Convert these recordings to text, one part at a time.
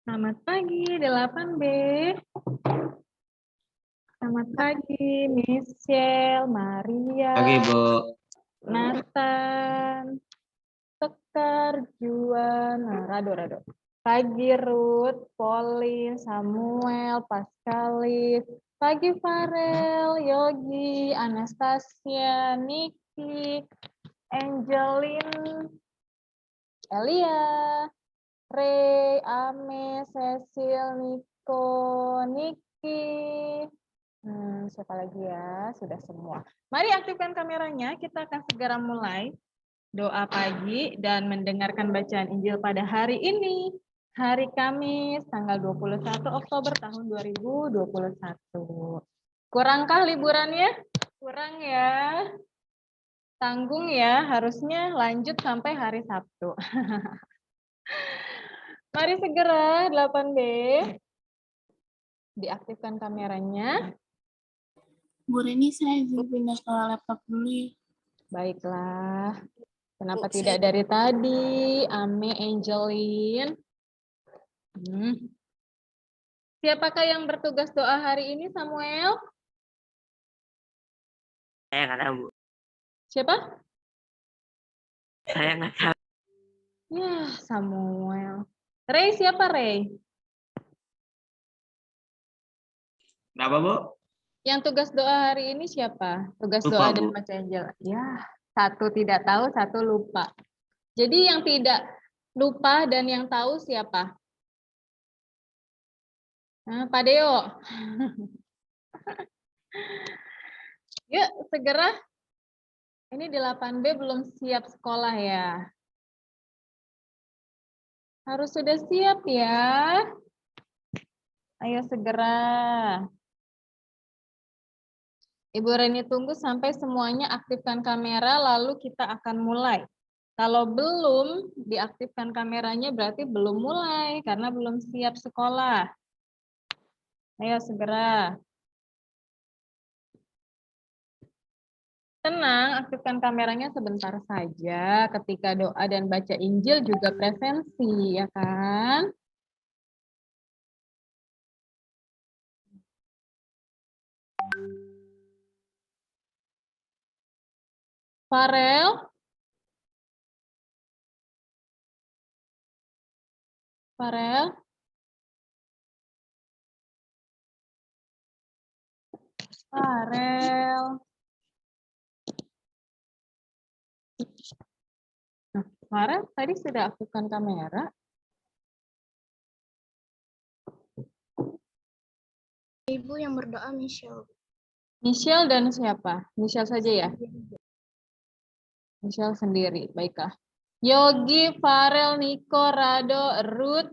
Selamat pagi, 8B. Selamat pagi, Michelle, Maria, Pagi, Bu. Nathan, Sekar, Juan, Rado. Pagi, Ruth, Pauline, Samuel, Paskalis. Pagi, Farel, Yogi, Anastasia, Niki, Angelin, Elia, Ray, Ame, Cecil, Nico, Niki. Siapa lagi ya? Sudah semua. Mari aktifkan kameranya. Kita akan segera mulai doa pagi dan mendengarkan bacaan Injil pada hari ini. Hari Kamis, tanggal 21 Oktober tahun 2021. Kurangkah liburannya? Kurang ya. Tanggung ya, harusnya lanjut sampai hari Sabtu. Mari segera 8B. Diaktifkan kameranya. Bu Reni, saya izin pindah ke laptop dulu ya. Baiklah. Kenapa Bu, tidak dari tadi? Ame, Angelin. Siapakah yang bertugas doa hari ini, Samuel? Saya nggak tahu, Bu. Siapa? Saya nggak tahu. Ya, Samuel. Ray, siapa Ray? Kenapa, Bu? Yang tugas doa hari ini siapa? Tugas Lupa, doa Bu. dan baca Injil. Ya, satu tidak tahu, satu lupa. Jadi yang tidak lupa dan yang tahu siapa? Pak Deo. Yuk, segera. Ini 8B belum siap sekolah ya. Harus sudah siap ya. Ayo segera. Ibu Reni tunggu sampai semuanya aktifkan kamera, lalu kita akan mulai. Kalau belum diaktifkan kameranya berarti belum mulai, karena belum siap sekolah. Ayo segera. Tenang, aktifkan kameranya sebentar saja. Ketika doa dan baca Injil juga presensi, ya kan? Farel? Farel? Farel? Nah, Farel tadi sudah aktifkan kamera. Ibu yang berdoa Michelle. Michelle dan siapa? Michelle saja ya? Michelle sendiri, baiklah. Yogi, Farel, Niko, Rado, Ruth,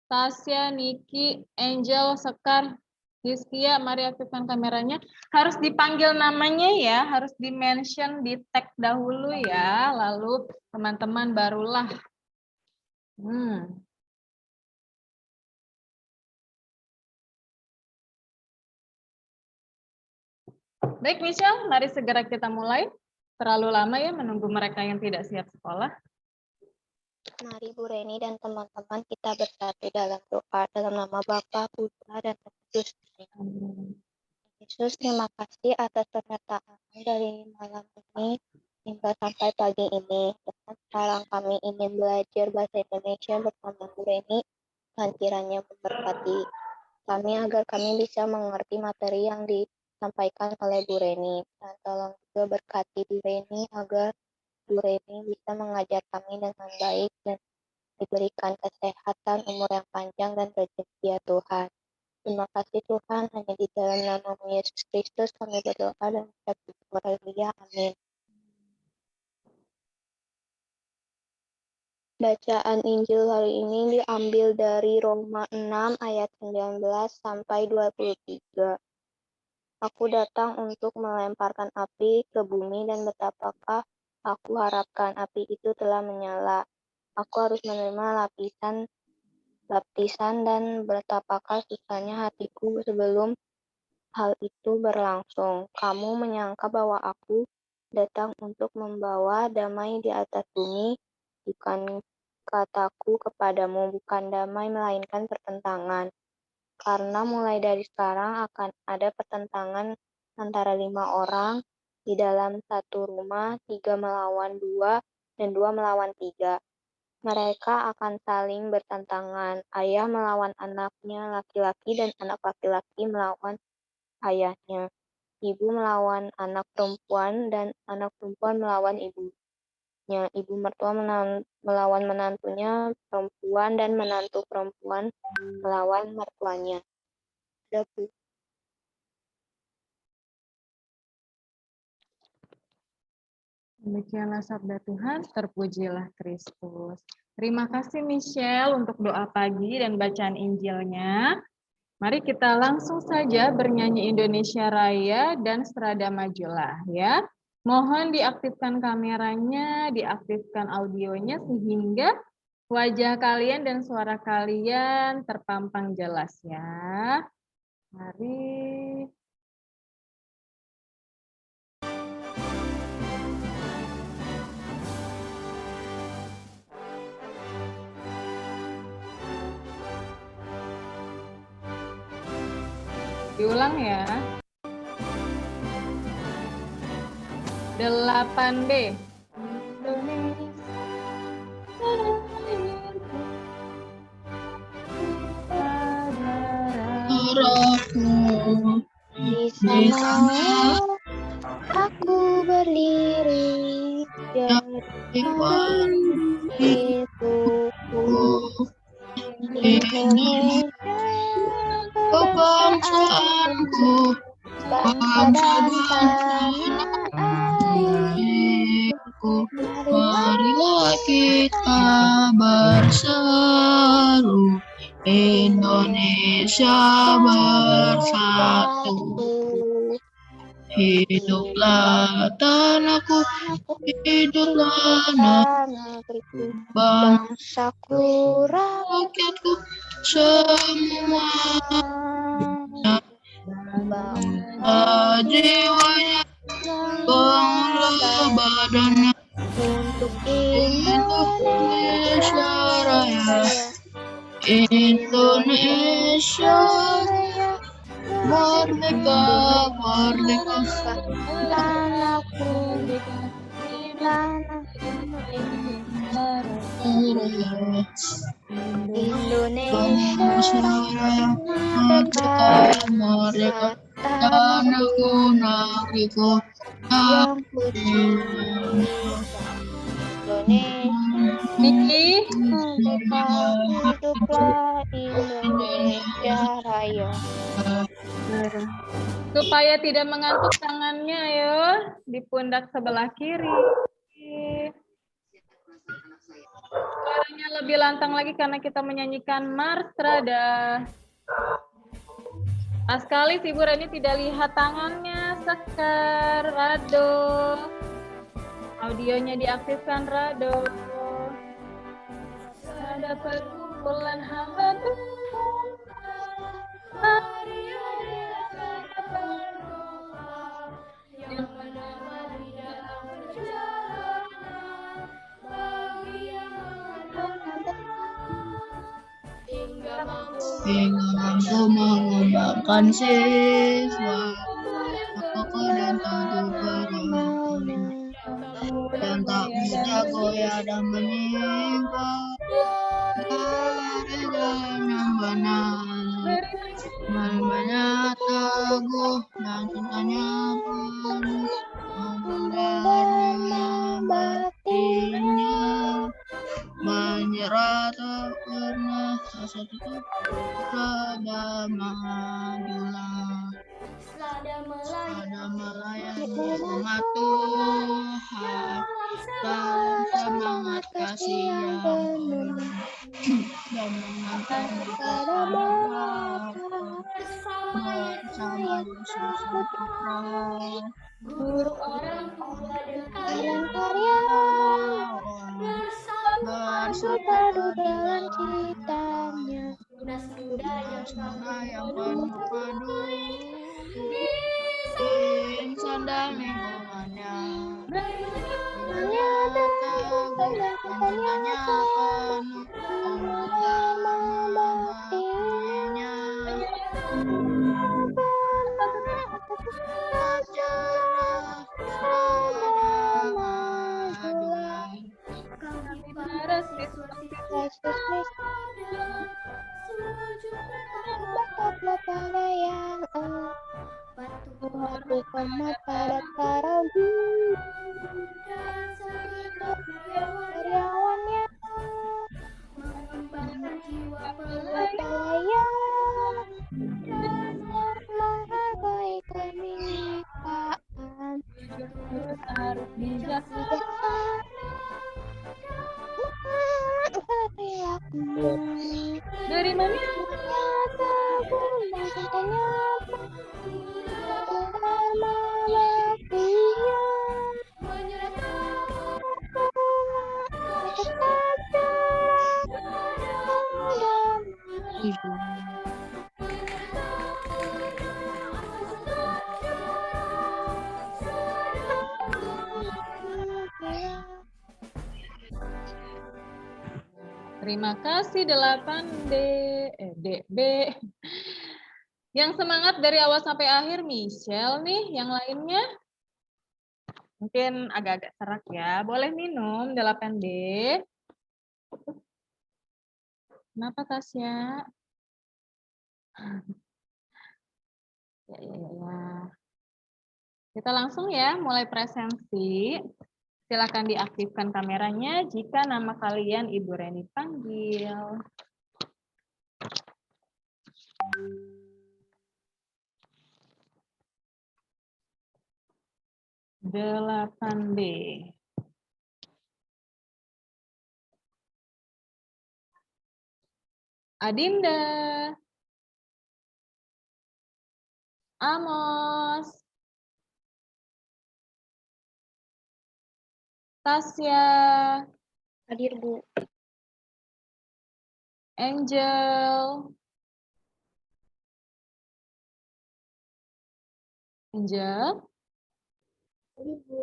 Tasya, Niki, Angel, Sekar, Rizkia, mari aktifkan kameranya. Harus dipanggil namanya ya, harus di-mention, di-tag dahulu ya, lalu teman-teman barulah. Baik Michelle, mari segera kita mulai. Terlalu lama ya menunggu mereka yang tidak siap sekolah. Mari Bu Reni dan teman-teman kita bersatu dalam doa dalam nama Bapa, Putra, dan Roh Kudus. Yesus, terima kasih atas penyertaan dari malam ini hingga sampai pagi ini. Dan sekarang kami ingin belajar bahasa Indonesia bersama Bu Reni, dan kiranya memberkati kami agar kami bisa mengerti materi yang disampaikan oleh Bu Reni. Dan tolong juga berkati Bu Reni agar Bu Reni bisa mengajar kami dengan baik dan diberikan kesehatan, umur yang panjang, dan rezeki ya Tuhan. Terima kasih Tuhan, hanya di dalam nama Yesus Kristus kami berdoa dan mengucap syukur. Haleluya, amin. Bacaan Injil hari ini diambil dari Roma 6 ayat 19 sampai 23. Aku datang untuk melemparkan api ke bumi dan betapakah aku harapkan api itu telah menyala. Aku harus menerima baptisan dan betapakah susahnya hatiku sebelum hal itu berlangsung. Kamu menyangka bahwa aku datang untuk membawa damai di atas bumi, berkataku kepadamu bukan damai melainkan pertentangan. Karena mulai dari sekarang akan ada pertentangan antara 5 orang di dalam satu rumah, 3 melawan 2, dan 2 melawan 3. Mereka akan saling bertentangan, ayah melawan anaknya laki-laki dan anak laki-laki melawan ayahnya, ibu melawan anak perempuan dan anak perempuan melawan ibunya, ibu mertua melawan menantunya perempuan dan menantu perempuan melawan mertuanya. Ada Bu. Demikianlah sabda Tuhan, terpujilah Kristus. Terima kasih Michelle untuk doa pagi dan bacaan Injilnya. Mari kita langsung saja bernyanyi Indonesia Raya dan Serada Majulah ya. Mohon diaktifkan kameranya, diaktifkan audionya sehingga wajah kalian dan suara kalian terpampang jelas ya. Mari. Diulang ya. 8B. Di sana aku berdiri jadi hidupku. Indonesia kebangsaanku, bangsa dan tanah airku. Marilah kita berseru, Indonesia bersatu. Hiduplah tanahku, hiduplah negeriku, bangsaku, rakyatku, semuanya. Bangsa jiwanya, bangsa badannya, untuk Indonesia Raya. Indonesia Raya, merdeka, merdeka, tanahku, tanahku, Indonesia Raya, merdeka, merdeka, tanahku, negeriku, yang putih. Niki, Merdeka, hiduplah Indonesia Raya. supaya tidak mengantuk tangannya yo di pundak sebelah kiri. Suaranya lebih lantang lagi karena kita menyanyikan Marstrada. Pas sekali si Bu Reni tidak lihat tangannya, Sekar, Rado. Audionya diaktifkan, Rado. Ada perkumpulan hamba Tuhan. Hari-hari ada berdoa yang menemani dalam perjalanan bagi yang hingga mampu mengembangkan siswa kokoh dan teguh beriman dan tak mudah goyah dan menyimpang dari jalan yang benar, namanya teguh dan cintanya penuh memelihara batinnya, menyerah tak pernah rasa tutup, selada majulah, selada melayani umat Tuhan, dalam semangat kasih yang penuh dan mengantar kepada Bapa bersama Yesus untuk roh, Guru orang tua dan karyawan bersatu dalam cintanya, suasana yang penuh peduli, insan dan lingkungannya, menyatakan dan cintanya penuh lama baktinya. Sejarah Ramadan. Kami para para siswa siswa-siswa pada sujud Bertaklah pada yang patuh patuh hormat pada tarawih. dan segenap karyawannya Karyawannya mengembangkan jiwa pelayan pelayan dan menghargai kebinekaan. harus bijaksana. Dari mana? Terima kasih 8D, DB. Yang semangat dari awal sampai akhir Michelle nih, yang lainnya mungkin agak-agak serak ya. Boleh minum 8D. Kenapa Tasya? Ya. Kita langsung ya mulai presensi. Silakan diaktifkan kameranya jika nama kalian Ibu Reni panggil. Delapan B. Adinda. Amos. Tasya. Hadir, Bu. Angel. Angel. Hadir, Bu.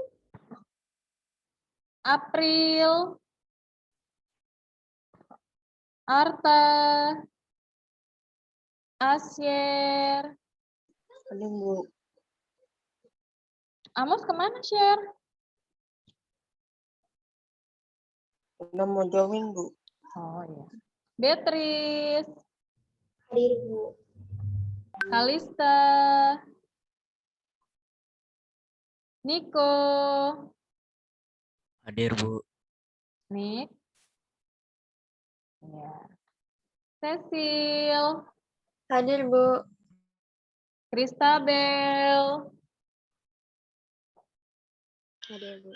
April. Arta. Asyer. Hadir, Bu. Amos kemana, Syer? Udah mau jogging, Bu. Oh ya. Beatrice. Hadir, Bu. Kalista. Niko. Hadir, Bu. Nik. Ya. Cecil. Hadir, Bu. Kristabel. Hadir, Bu.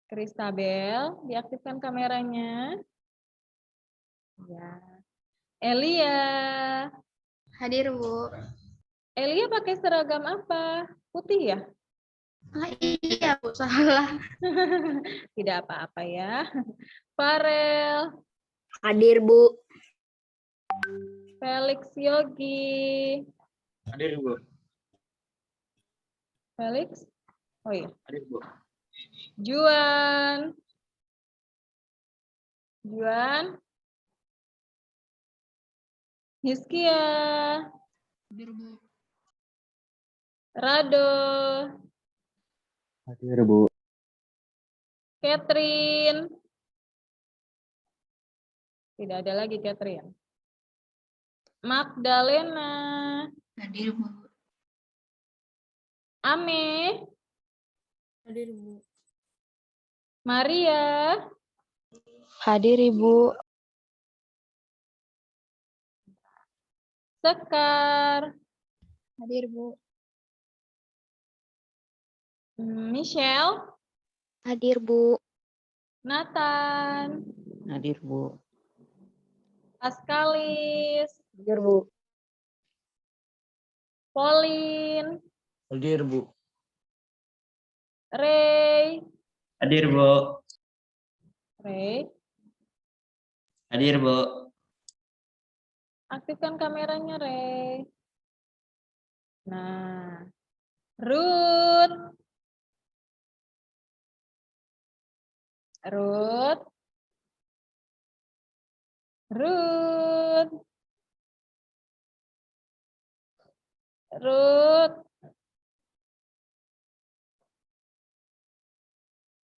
Kristabel, diaktifkan kameranya. Ya. Elia. Hadir, Bu. Elia pakai seragam apa? Putih ya? Ah, iya, Bu, salah. Tidak apa-apa ya. Farel. Hadir, Bu. Felix Yogi. Hadir, Bu. Felix. Oh iya. Hadir, Bu. Juan. Juan. Hiskia. Hadir, Bu. Rado. Hadir, Bu. Catherine. Tidak ada lagi Catherine. Magdalena. Hadir, Bu. Ame. Hadir, Bu. Maria. Hadir, Ibu. Sekar. Hadir, Bu. Michelle. Hadir, Bu. Nathan. Hadir, Bu. Paskalis. Hadir, Bu. Pauline. Hadir, Bu. Ray. Hadir, Bu. Ray. Hadir, Bu. Aktifkan kameranya, Ray. Nah. Ruth. Ruth. Ruth. Ruth.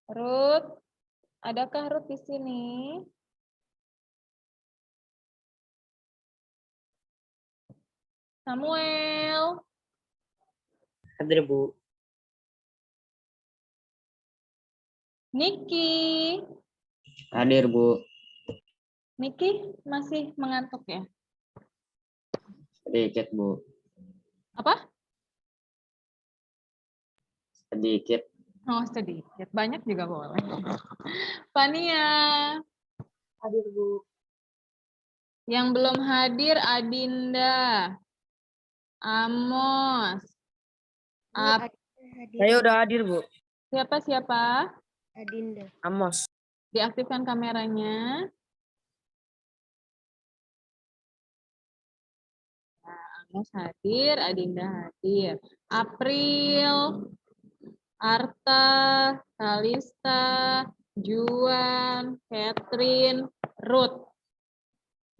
Ruth. Adakah Ruth di sini? Samuel. Hadir, Bu. Niki. Hadir, Bu. Niki masih mengantuk ya? Sedikit, Bu. Apa? Sedikit. Oh, sedikit. Banyak juga boleh. Fania. Hadir, Bu. Yang belum hadir Adinda. Amos. Saya udah hadir, Bu. Siapa? Adinda. Amos. Diaktifkan kameranya. Amos hadir, Adinda hadir. April, Arta, Kalista, Juan, Catherine, Ruth.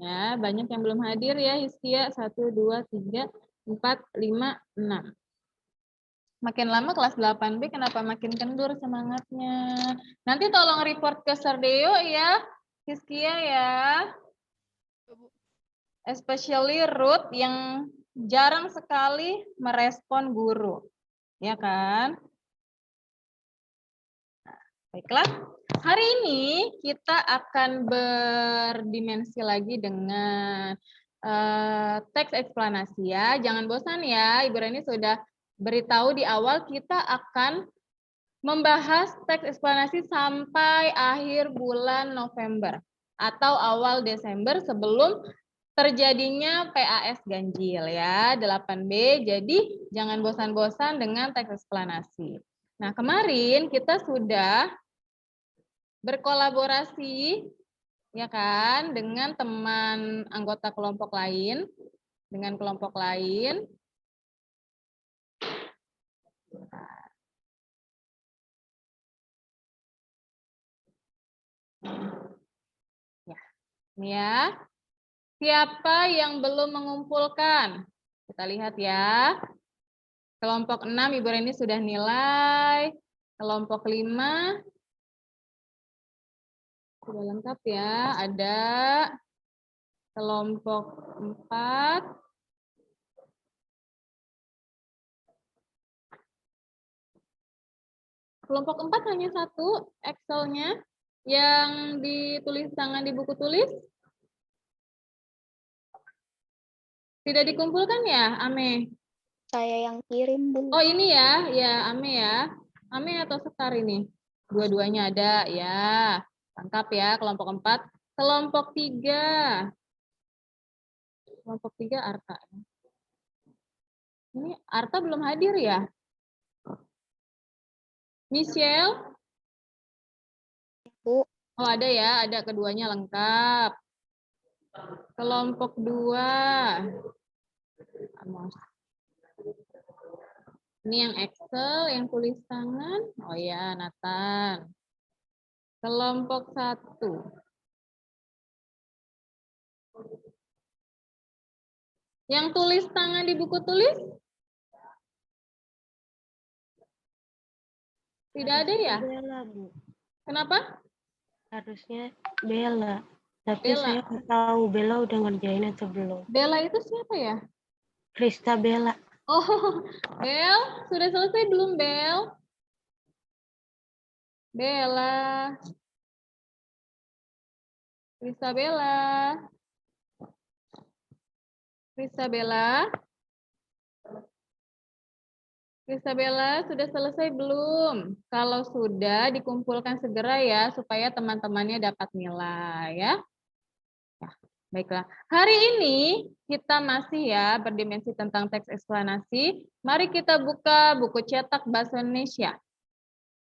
Ya, banyak yang belum hadir ya, Hiskia. 1, 2, 3, 4, 5, 6. Makin lama kelas 8B kenapa makin kendur semangatnya. Nanti tolong report ke Sardeo ya, Hiskia ya. Especially Ruth yang jarang sekali merespon guru. Ya kan? Nah, baiklah. Hari ini kita akan berdimensi lagi dengan teks eksplanasi ya. Jangan bosan ya, Ibu Reni sudah beritahu di awal kita akan membahas teks eksplanasi sampai akhir bulan November atau awal Desember sebelum terjadinya PAS ganjil ya, 8B. Jadi jangan bosan-bosan dengan teks eksplanasi. Nah, kemarin kita sudah berkolaborasi ya kan dengan teman anggota kelompok lain, dengan kelompok lain. Ya. Ini ya. Siapa yang belum mengumpulkan? Kita lihat ya. Kelompok 6 Ibu Reni sudah nilai. Kelompok 5 sudah lengkap ya. Ada kelompok 4. Kelompok 4 hanya satu Excel-nya yang ditulis tangan di buku tulis. Tidak dikumpulkan ya, Ame? Saya yang kirim, Bu. Oh, ini ya, ya Ame ya. Ame atau Sekar ini? Dua-duanya ada ya. Lengkap ya, kelompok 4. Kelompok 3. Kelompok 3 Arta. Ini Arta belum hadir ya? Michelle? Bu. Oh, ada ya, ada keduanya lengkap. Kelompok 2. Amos. Ini yang Excel, yang tulis tangan. Oh ya, Nathan. Kelompok 1. Yang tulis tangan di buku tulis? Tidak ada ya? Bella, Bu. Kenapa? Harusnya Bella. Tapi Bella. saya nggak tahu Bella udah ngerjain atau belum. Bella itu siapa ya? Krista Bella. Oh, Bel, sudah selesai belum, Bel? Bella. Kristabella. Kristabella. Kristabella, sudah selesai belum? Kalau sudah, dikumpulkan segera ya, supaya teman-temannya dapat nilai ya. Ya, baiklah. Hari ini kita masih ya berdimensi tentang teks eksplanasi. Mari kita buka buku cetak Bahasa Indonesia.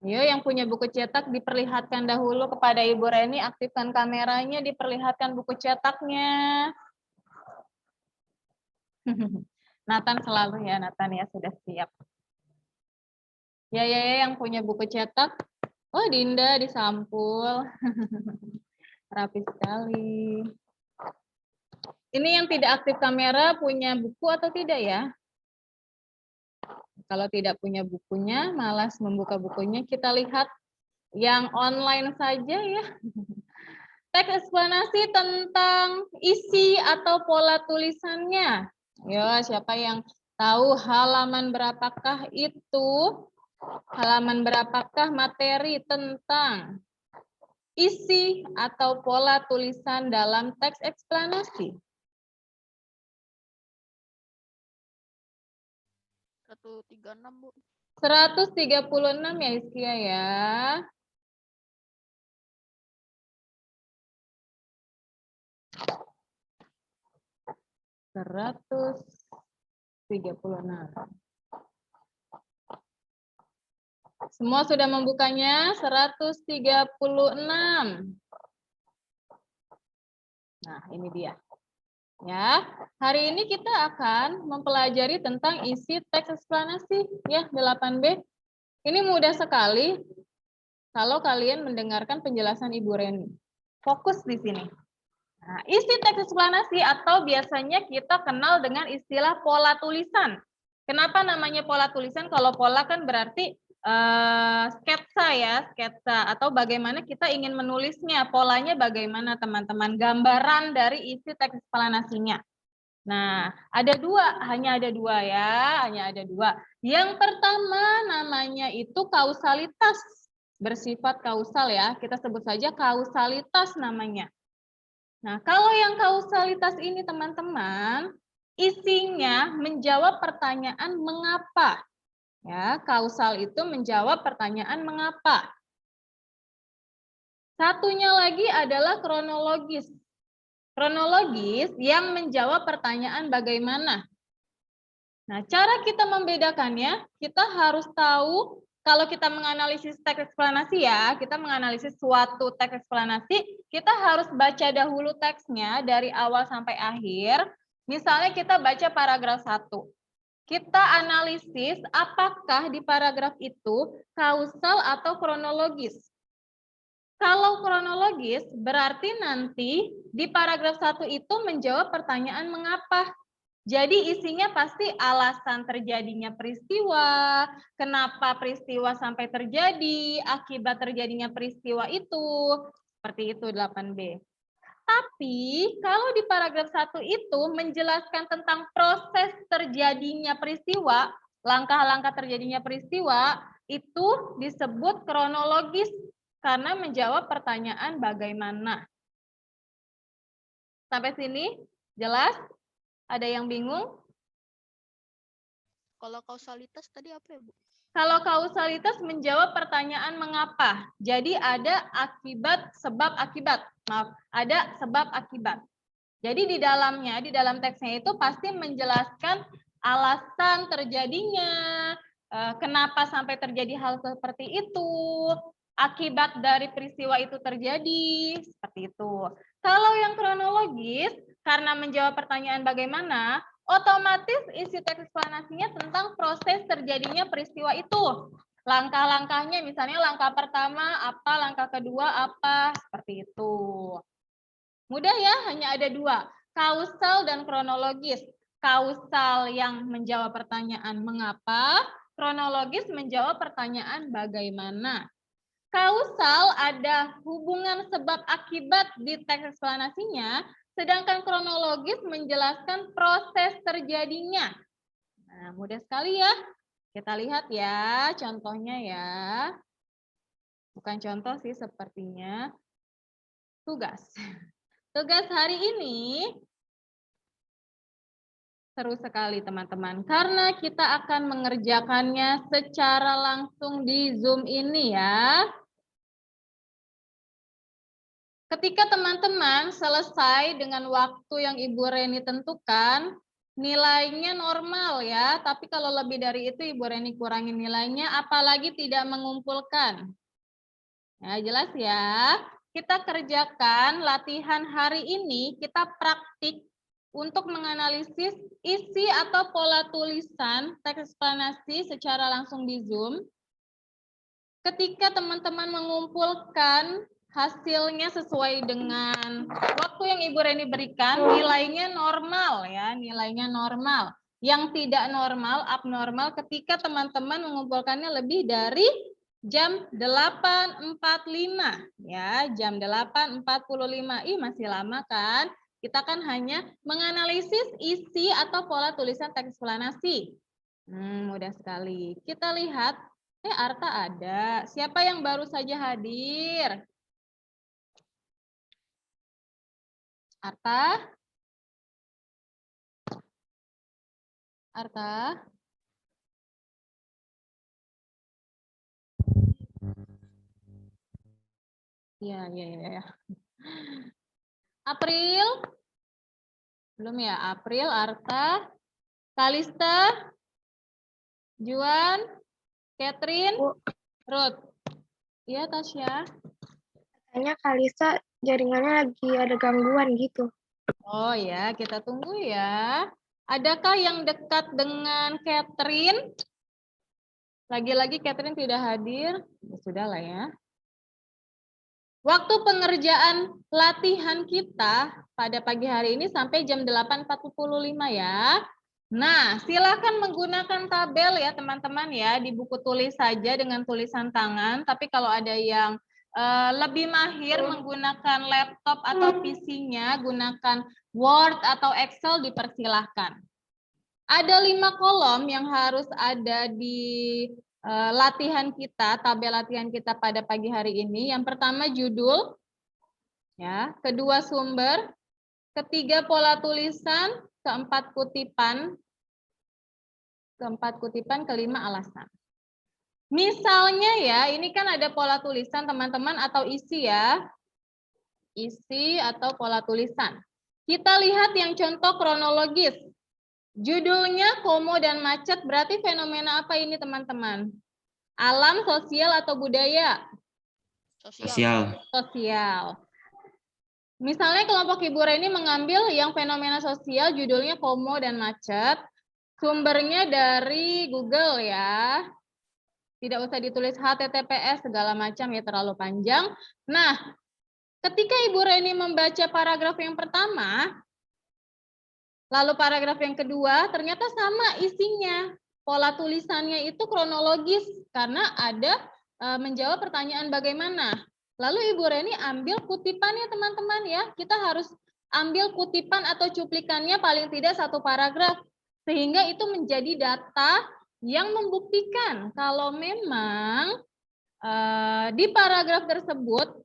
Ayo, yang punya buku cetak diperlihatkan dahulu kepada Ibu Reni, aktifkan kameranya, diperlihatkan buku cetaknya. Nathan selalu ya, Nathan ya sudah siap. Ya, yang punya buku cetak Oh, Dinda disampul. Rapi sekali. Ini yang tidak aktif kamera punya buku atau tidak ya? Kalau tidak punya bukunya, malas membuka bukunya, kita lihat yang online saja ya. Teks eksplanasi tentang isi atau pola tulisannya. Yo, siapa yang tahu halaman berapakah itu? Halaman berapakah materi tentang isi atau pola tulisan dalam teks eksplanasi? 136, Bu. 136 ya Iskia ya. Seratus 36. Semua sudah membukanya 136. Nah, ini dia. Ya, hari ini kita akan mempelajari tentang isi teks eksplanasi ya 8B. Ini mudah sekali kalau kalian mendengarkan penjelasan Ibu Reni. Fokus di sini. Nah, isi teks eksplanasi atau biasanya kita kenal dengan istilah pola tulisan. Kenapa namanya pola tulisan? Kalau pola kan berarti sketsa ya, sketsa atau bagaimana kita ingin menulisnya, polanya bagaimana teman-teman, gambaran dari isi teks eksplanasinya. Nah, ada dua, hanya ada dua ya, hanya ada dua. Yang pertama namanya itu kausalitas, bersifat kausal ya, kita sebut saja kausalitas namanya. Nah, kalau yang kausalitas ini teman-teman, isinya menjawab pertanyaan mengapa. Ya, kausal itu menjawab pertanyaan mengapa. Satunya lagi adalah kronologis. Kronologis yang menjawab pertanyaan bagaimana. Nah, cara kita membedakannya, kita harus tahu kalau kita menganalisis teks eksplanasi ya, kita menganalisis suatu teks eksplanasi, kita harus baca dahulu teksnya dari awal sampai akhir. Misalnya kita baca paragraf 1. Kita analisis apakah di paragraf itu kausal atau kronologis. Kalau kronologis berarti nanti di paragraf 1 itu menjawab pertanyaan mengapa. Jadi isinya pasti alasan terjadinya peristiwa, kenapa peristiwa sampai terjadi, akibat terjadinya peristiwa itu. Seperti itu 8B. Tapi kalau di paragraf 1 itu menjelaskan tentang proses terjadinya peristiwa, langkah-langkah terjadinya peristiwa, itu disebut kronologis karena menjawab pertanyaan bagaimana. Sampai sini jelas? Ada yang bingung? Kalau kausalitas tadi apa ya, Bu? Kalau kausalitas menjawab pertanyaan mengapa. Jadi ada akibat, sebab, akibat. Maaf, ada sebab, akibat. Jadi di dalamnya, di dalam teksnya itu pasti menjelaskan alasan terjadinya, kenapa sampai terjadi hal seperti itu, akibat dari peristiwa itu terjadi, seperti itu. Kalau yang kronologis, karena menjawab pertanyaan bagaimana, otomatis isi teks eksplanasinya tentang proses terjadinya peristiwa itu. Langkah-langkahnya, misalnya langkah pertama apa, langkah kedua apa, seperti itu. Mudah ya, hanya ada dua, kausal dan kronologis. Kausal yang menjawab pertanyaan mengapa, kronologis menjawab pertanyaan bagaimana. Kausal ada hubungan sebab akibat di teks eksplanasinya, sedangkan kronologis menjelaskan proses terjadinya. Nah, mudah sekali ya. Kita lihat ya contohnya ya. Bukan contoh sih sepertinya. Tugas. Tugas hari ini seru sekali teman-teman. Karena kita akan mengerjakannya secara langsung di Zoom ini ya. Ketika teman-teman selesai dengan waktu yang Ibu Reni tentukan, nilainya normal ya, tapi kalau lebih dari itu Ibu Reni kurangin nilainya, apalagi tidak mengumpulkan. Ya, jelas ya. Kita kerjakan latihan hari ini, kita praktik untuk menganalisis isi atau pola tulisan teks eksplanasi secara langsung di Zoom. ketika teman-teman mengumpulkan hasilnya sesuai dengan waktu yang Ibu Reni berikan, nilainya normal ya, nilainya normal. Yang tidak normal, abnormal ketika teman-teman mengumpulkannya lebih dari jam 8.45 ya, jam 8.45. Ih, masih lama kan? Kita kan hanya menganalisis isi atau pola tulisan teks eksplanasi. Mudah sekali. Kita lihat, Arta ada. Siapa yang baru saja hadir? Arta? Arta? Ya. April? Belum ya, April, Arta, Kalista, Juan, Catherine, Ruth. Iya, Tasya. Kayaknya Kalista jaringannya lagi ada gangguan gitu. Oh ya, kita tunggu ya. Adakah yang dekat dengan Catherine? Lagi-lagi Catherine tidak hadir. Ya, sudah lah ya. Waktu pengerjaan latihan kita pada pagi hari ini sampai jam 8.45 ya. Nah, silakan menggunakan tabel ya teman-teman ya. Di buku tulis saja dengan tulisan tangan. Tapi kalau ada yang lebih mahir menggunakan laptop atau PC-nya, gunakan Word atau Excel dipersilahkan. Ada 5 kolom yang harus ada di latihan kita, tabel latihan kita pada pagi hari ini. Yang pertama judul, ya. Kedua sumber, ketiga pola tulisan, keempat kutipan, kelima alasan. Misalnya ya, ini kan ada pola tulisan teman-teman atau isi ya, isi atau pola tulisan. Kita lihat yang contoh kronologis. Judulnya Komo dan Macet, berarti fenomena apa ini teman-teman? Alam, sosial, atau budaya? Sosial. Sosial. Misalnya kelompok Ibu Reni mengambil yang fenomena sosial, judulnya Komo dan Macet. Sumbernya dari Google ya. Tidak usah ditulis HTTPS segala macam ya, terlalu panjang. Nah, ketika Ibu Reni membaca paragraf yang pertama, lalu paragraf yang kedua, ternyata sama isinya. Pola tulisannya itu kronologis, karena ada menjawab pertanyaan bagaimana. Lalu Ibu Reni ambil kutipannya teman-teman ya. Kita harus ambil kutipan atau cuplikannya paling tidak 1 paragraf. Sehingga itu menjadi data yang membuktikan kalau memang di paragraf tersebut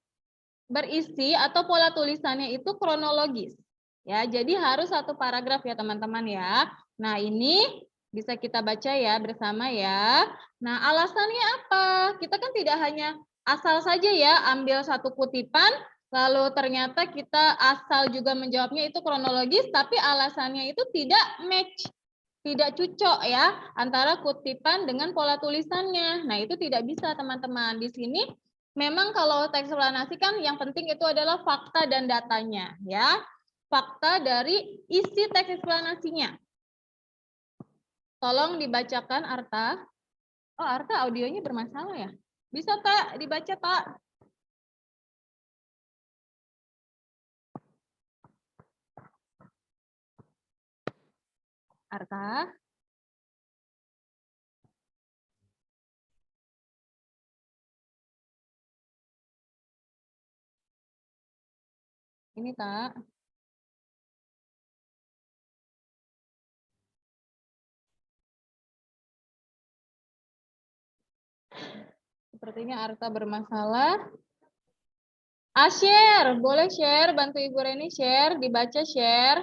berisi atau pola tulisannya itu kronologis. Ya, jadi harus 1 paragraf ya teman-teman ya. Nah, ini bisa kita baca ya bersama ya. Nah, alasannya apa? Kita kan tidak hanya asal saja ya ambil 1 kutipan, lalu ternyata kita asal juga menjawabnya itu kronologis, tapi alasannya itu tidak match, tidak cocok ya antara kutipan dengan pola tulisannya. Nah, itu tidak bisa teman-teman. Di sini memang kalau teks eksplanasi kan yang penting itu adalah fakta dan datanya ya. Fakta dari isi teks eksplanasinya. Tolong dibacakan Arta. Oh, Arta audionya bermasalah ya? Bisa Tak dibaca Tak? Arta? Ini Tak? Sepertinya Arta bermasalah. Share, boleh share, bantu Ibu Reni share, dibaca share.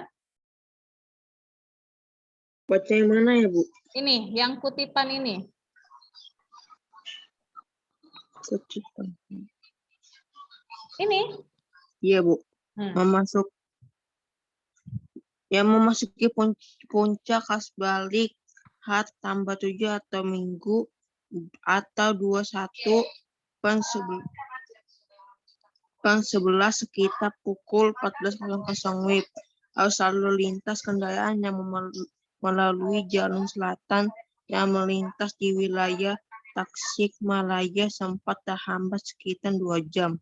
Baca yang mana ya, Bu? Ini, yang kutipan ini. Kutipan. Ini. Iya, Bu. Memasuki puncak khas balik H tambah 7 atau minggu atau 21 Peng 11 sekitar pukul 14.00 WIB. Arus lalu lintas kendaraan yang melalui jalur selatan yang melintas di wilayah Tasikmalaya sempat terhambat sekitar 2 jam.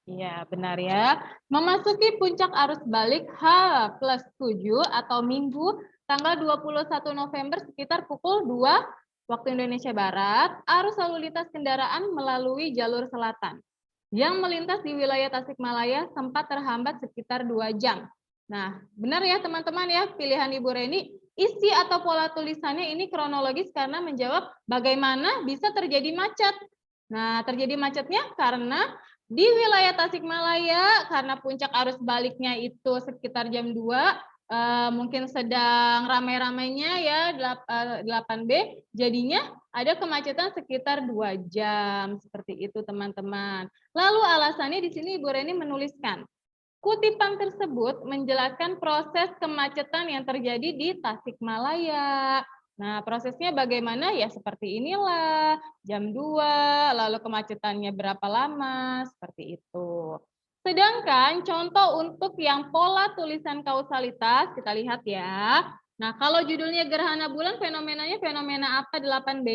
Iya, benar ya. Memasuki puncak arus balik H+7 atau Minggu tanggal 21 November sekitar pukul 2 waktu Indonesia Barat, arus lalu lintas kendaraan melalui jalur selatan yang melintas di wilayah Tasikmalaya sempat terhambat sekitar 2 jam. Nah, benar ya teman-teman ya, pilihan Ibu Reni, isi atau pola tulisannya ini kronologis karena menjawab bagaimana bisa terjadi macet. Nah, terjadi macetnya karena di wilayah Tasikmalaya, karena puncak arus baliknya itu sekitar jam 2, mungkin sedang ramai-ramainya ya 8B, jadinya ada kemacetan sekitar 2 jam. Seperti itu teman-teman. Lalu alasannya di sini Ibu Reni menuliskan, kutipan tersebut menjelaskan proses kemacetan yang terjadi di Tasikmalaya. Nah, prosesnya bagaimana? Ya seperti inilah, jam 2, lalu kemacetannya berapa lama, seperti itu. Sedangkan contoh untuk yang pola tulisan kausalitas, kita lihat ya. Nah, kalau judulnya gerhana bulan, fenomenanya fenomena apa 8B?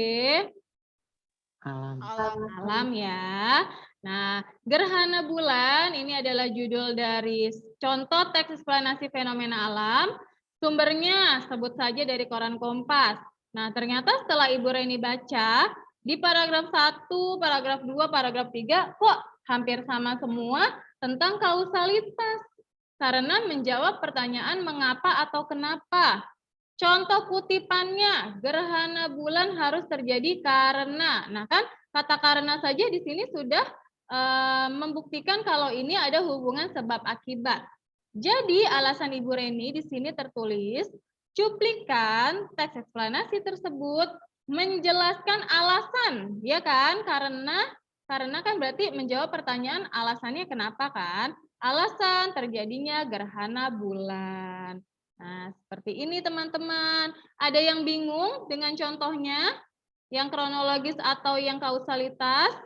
Alam ya. Nah, gerhana bulan ini adalah judul dari contoh teks eksplanasi fenomena alam. Sumbernya sebut saja dari koran Kompas. Nah, ternyata setelah Ibu Reni baca, di paragraf 1, paragraf 2, paragraf 3, kok hampir sama semua tentang kausalitas. Karena menjawab pertanyaan mengapa atau kenapa. Contoh kutipannya, gerhana bulan harus terjadi karena. Nah, kan kata karena saja di sini sudah membuktikan kalau ini ada hubungan sebab akibat. Jadi alasan Ibu Reni di sini tertulis, cuplikan teks eksplanasi tersebut menjelaskan alasan, ya kan? Karena kan berarti menjawab pertanyaan alasannya kenapa kan? Alasan terjadinya gerhana bulan. Nah, seperti ini teman-teman. Ada yang bingung dengan contohnya? Yang kronologis atau yang kausalitas?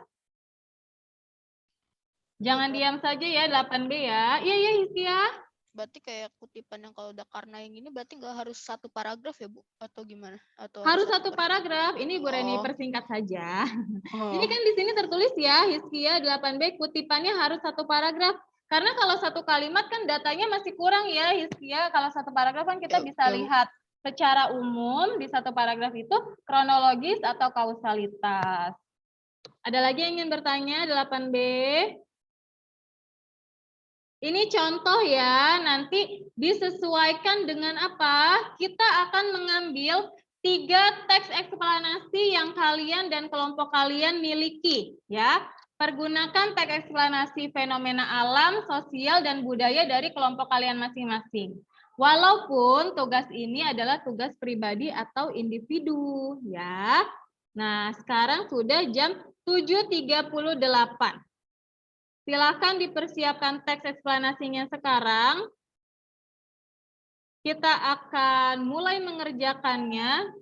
Jangan diam saja ya, 8B ya. Iya, Hiskia. Berarti kayak kutipan yang kalau udah karena yang ini berarti nggak harus satu paragraf ya, Bu? Atau gimana? Atau Harus satu paragraf. Ini Bu Reni persingkat saja. Ini kan di sini tertulis ya, Hiskia 8B kutipannya harus satu paragraf. Karena kalau satu kalimat kan datanya masih kurang ya, Hiskia. Kalau satu paragraf kan kita bisa lihat secara umum di satu paragraf itu kronologis atau kausalitas. Ada lagi yang ingin bertanya 8B? Ini contoh ya, nanti disesuaikan dengan apa? Kita akan mengambil 3 teks eksplanasi yang kalian dan kelompok kalian miliki, ya. Pergunakan teks eksplanasi fenomena alam, sosial, dan budaya dari kelompok kalian masing-masing. Walaupun tugas ini adalah tugas pribadi atau individu, ya. Nah, sekarang sudah jam 7.38. Silakan dipersiapkan teks eksplanasinya sekarang. Kita akan mulai mengerjakannya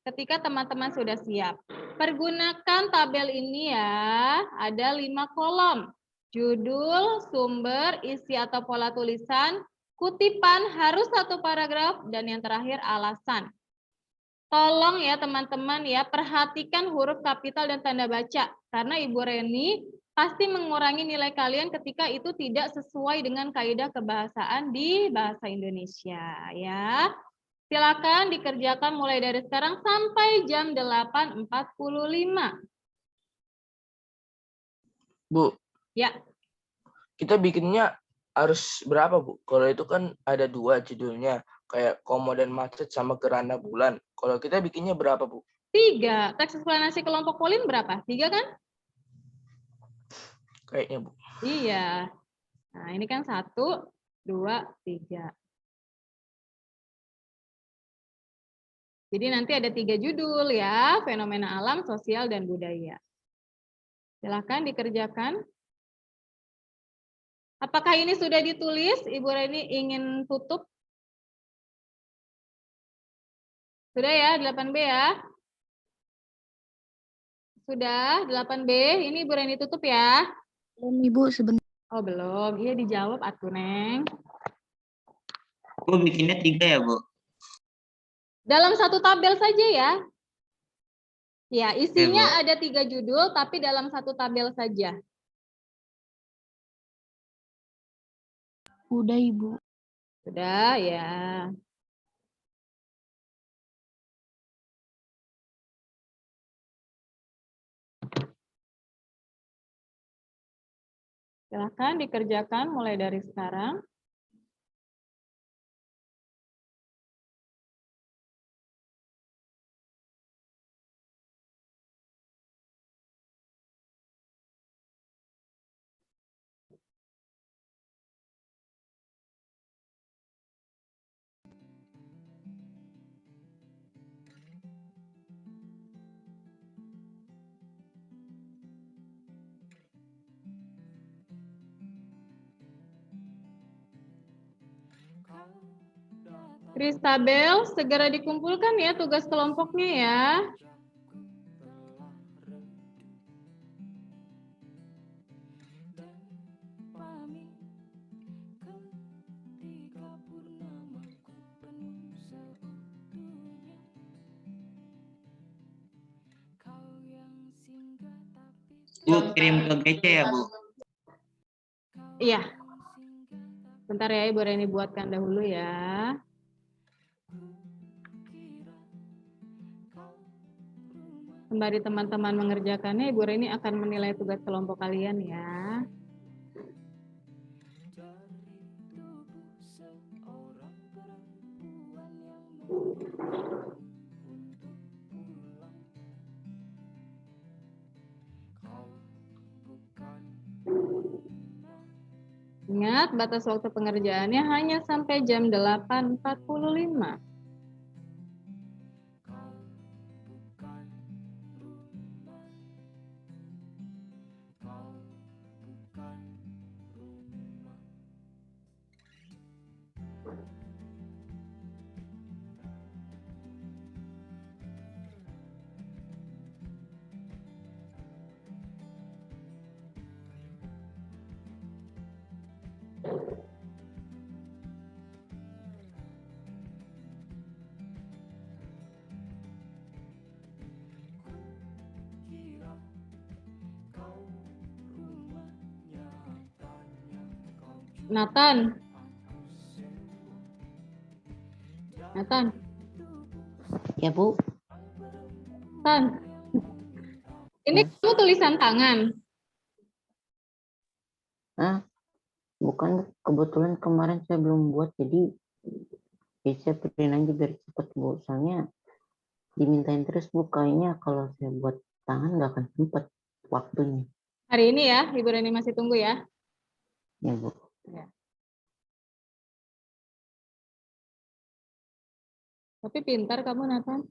ketika teman-teman sudah siap. Pergunakan tabel ini ya, ada 5 kolom. Judul, sumber, isi atau pola tulisan, kutipan harus satu paragraf, dan yang terakhir alasan. Tolong ya teman-teman ya, perhatikan huruf kapital dan tanda baca. Karena Ibu Reni pasti mengurangi nilai kalian ketika itu tidak sesuai dengan kaidah kebahasaan di bahasa Indonesia ya. Silakan dikerjakan mulai dari sekarang sampai jam 8.45. Bu. Ya. Kita bikinnya harus berapa, Bu? Kalau itu kan ada 2 judulnya, kayak Komo dan Macet sama Gerhana Bulan. Kalau kita bikinnya berapa, Bu? 3. Teks eksplanasi kelompok Polin berapa? 3 kan? Kayaknya, Bu. Iya. Nah, ini kan 1, 2, 3. Jadi nanti ada 3 judul ya, fenomena alam, sosial, dan budaya. Silakan dikerjakan. Apakah ini sudah ditulis? Ibu Reni ingin tutup? Sudah ya, 8B ya? Sudah, 8B. Ini Ibu Reni tutup ya? Belum Ibu, sebentar. Oh, belum. Iya, dijawab atuh, Neng. Bu, bikinnya 3 ya, Bu? Dalam satu tabel saja ya. Ya, isinya Bu. ada 3 judul, tapi dalam satu tabel saja. Udah Ibu. Sudah, ya. Silakan dikerjakan mulai dari sekarang. Kristabel, segera dikumpulkan ya tugas kelompoknya ya. Bu, kirim ke GC ya, Bu? Iya. Bentar ya, Ibu Reni buatkan dahulu ya. Sembari teman-teman mengerjakannya, Ibu Reni akan menilai tugas kelompok kalian ya. Ingat, batas waktu pengerjaannya hanya sampai jam 8.45. Nathan. Ya, Bu. Tan. Ini kamu tulisan tangan. Bukan, kebetulan kemarin saya belum buat, jadi saya print aja biar cepet, Bu. Soalnya dimintain terus, Bu. Kayaknya kalau saya buat tangan nggak akan sempet waktunya. Hari ini ya, Ibu Reni masih tunggu ya. Ya, Bu. Ya. Tapi pintar kamu, Nathan.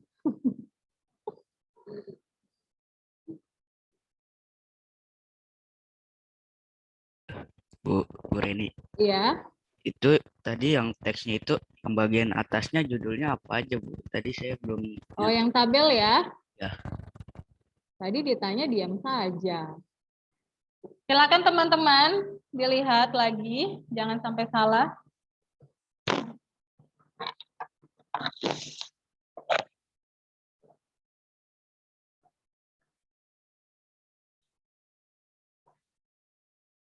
Bu Reni. Iya. Itu tadi yang teksnya itu yang bagian atasnya judulnya apa aja, Bu? Tadi saya belum. Oh, yang tabel ya? Ya. Tadi ditanya diam saja. Silakan teman-teman dilihat lagi, jangan sampai salah.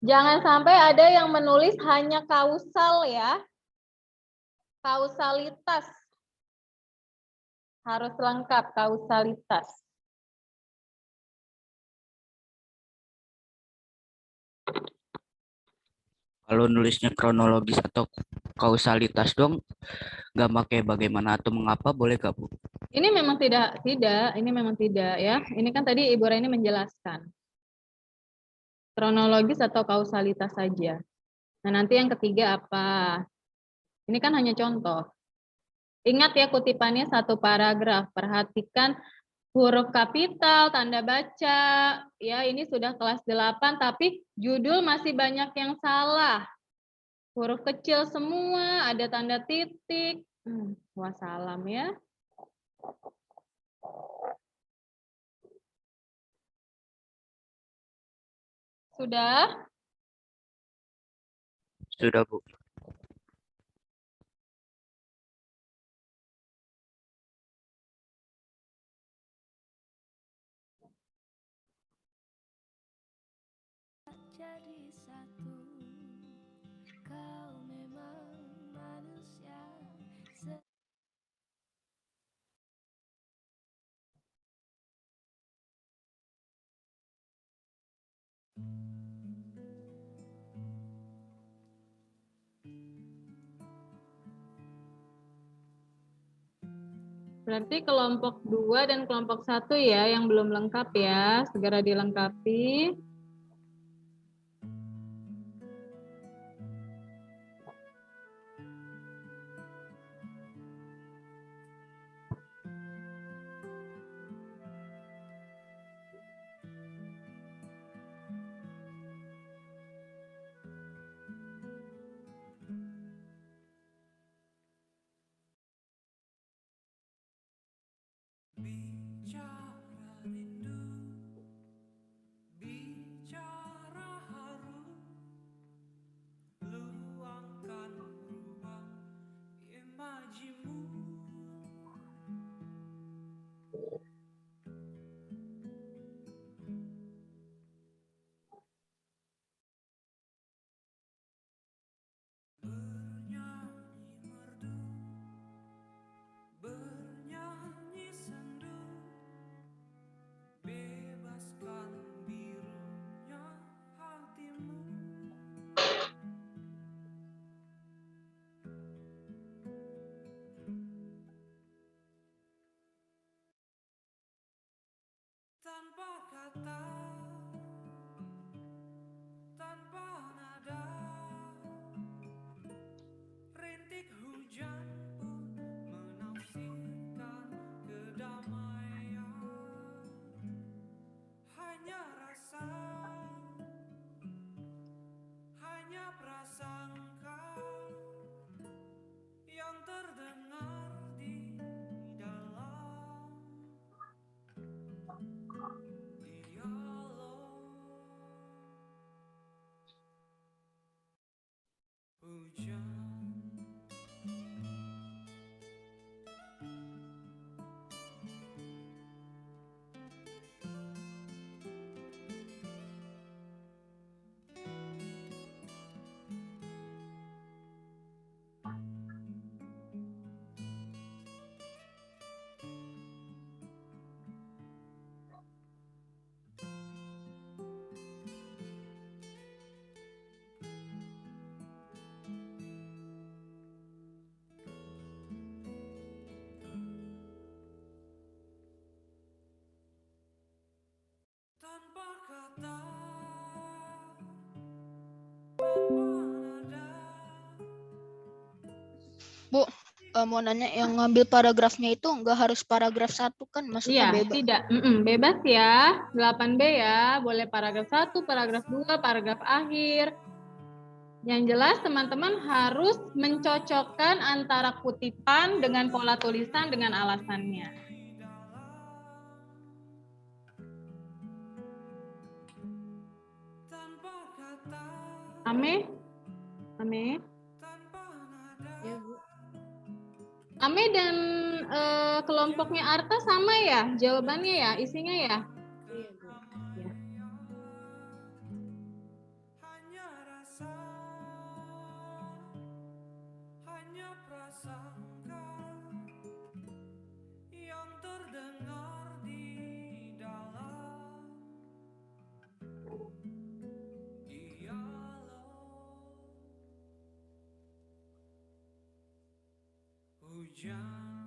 Jangan sampai ada yang menulis hanya kausal ya. Kausalitas. Harus lengkap kausalitas. Kalau nulisnya kronologis atau kausalitas dong, nggak pakai bagaimana atau mengapa, boleh nggak, Bu? Ini memang tidak, ini memang tidak ya. Ini kan tadi Ibu Reni menjelaskan. Kronologis atau kausalitas saja. Nah, nanti yang ketiga apa? Ini kan hanya contoh. Ingat ya kutipannya satu paragraf. Perhatikan huruf kapital, tanda baca. Ya, ini sudah kelas 8, tapi judul masih banyak yang salah. Huruf kecil semua, ada tanda titik. Wassalam ya. Sudah? Sudah, Bu. bersatu. Kau memang manusia. Berarti kelompok 2 dan kelompok 1 ya yang belum lengkap ya, segera dilengkapi. Bicara rindu, bicara haru, luangkan ruang imajimu. Bernyanyi merdu, bernyanyi sendu, bebaskan birunya hatimu. Tanpa kata, tanpa nada, rintik hujan pun menafsirkan kedamaian. Hanya rasa, hanya prasangka yang terdengar di dalam dialog. Hujan tanpa kata, tanpa nada. Bu, mau nanya yang ngambil paragrafnya itu nggak harus paragraf 1 kan? Maksudnya Iya, bebas. tidak. Bebas ya. 8B ya. Boleh paragraf 1, paragraf 2, paragraf akhir. Yang jelas teman-teman harus mencocokkan antara kutipan dengan pola tulisan dengan alasannya. Ame? Ame? Ya, Bu. Ame dan kelompoknya Arta sama ya? Jawabannya ya? Isinya ya? Iya, Bu. Ya. Hanya rasa, hanya prasangka yang terdengar di dalam dialog. Hujan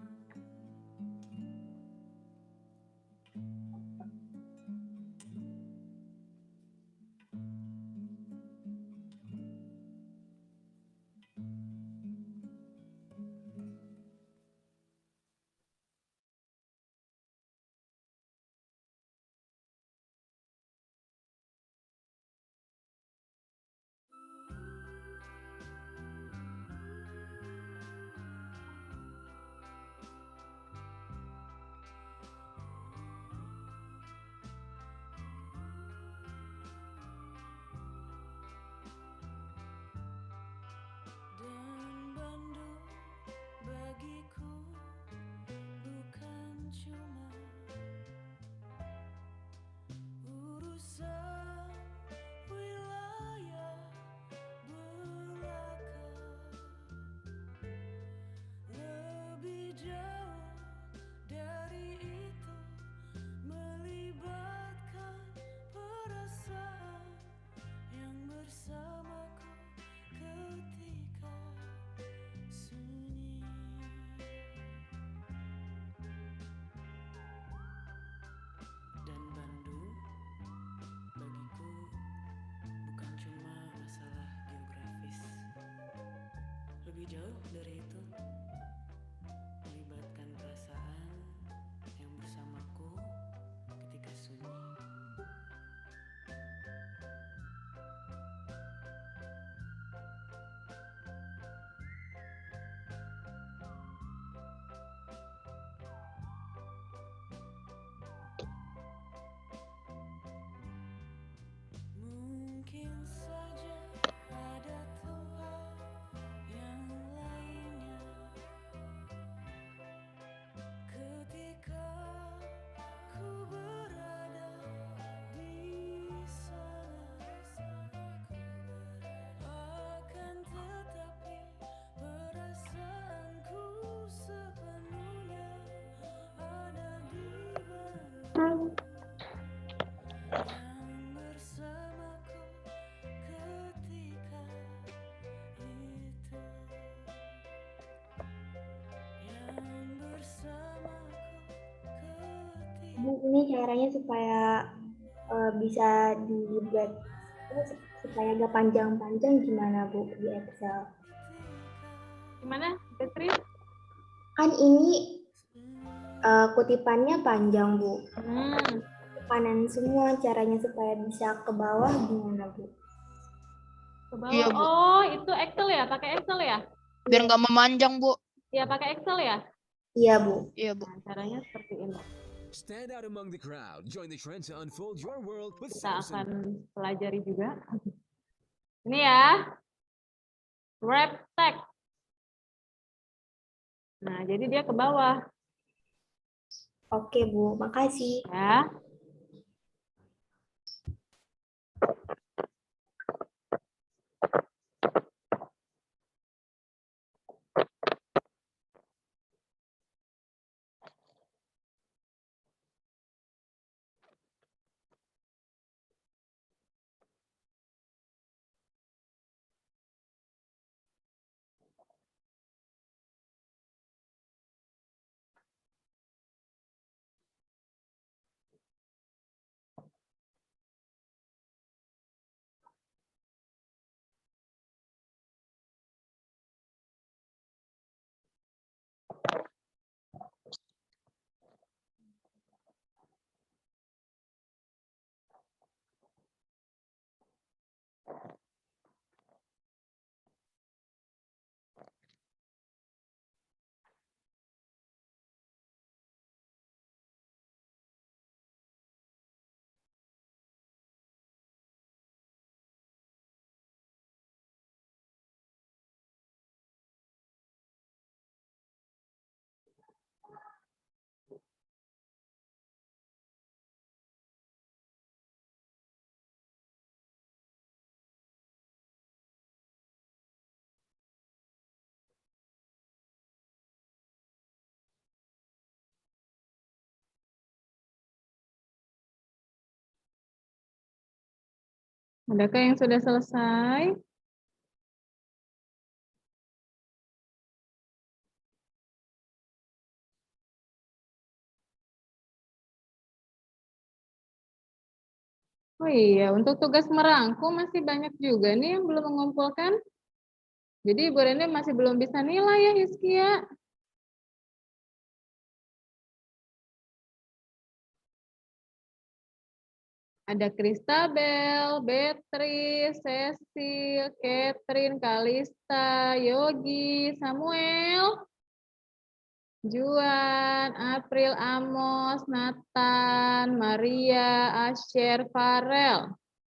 lebih jauh dari itu. Melibatkan perasaan yang bersamaku ketika sunyi. Mungkin saja ada Tuhan yang lainnya. Ketika ku berada di sana, akan tetapi perasaanku sepenuhnya ada di bandung yang bersamaku ketika itu, yang bersamaku ketika. Bu, ini caranya supaya bisa dibuat supaya agak panjang-panjang gimana Bu di Excel? Gimana, Petri? Kan ini kutipannya panjang Bu. Kanan semua, caranya supaya bisa ke bawah gimana Bu? Ke bawah. Iya, Bu. Oh, itu Excel ya? Pakai Excel ya? Biar nggak memanjang, Bu. Iya, pakai Excel ya? Iya Bu. Iya, Bu. Nah, caranya seperti ini. Stand out among the crowd. Join the trend to unfold your world with Kita Samsung. akan pelajari juga. Ini ya. Wrap text. Nah, jadi dia ke bawah. Oke Bu, makasih. Ya. Adakah yang sudah selesai? Oh iya, untuk tugas merangkum masih banyak juga nih yang belum mengumpulkan. Jadi Ibu Rene masih belum bisa nilai ya, Hizkia. Ada Kristabel, Beatrice, Cecil, Catherine, Kalista, Yogi, Samuel, Juan, April, Amos, Nathan, Maria, Asher, Farel.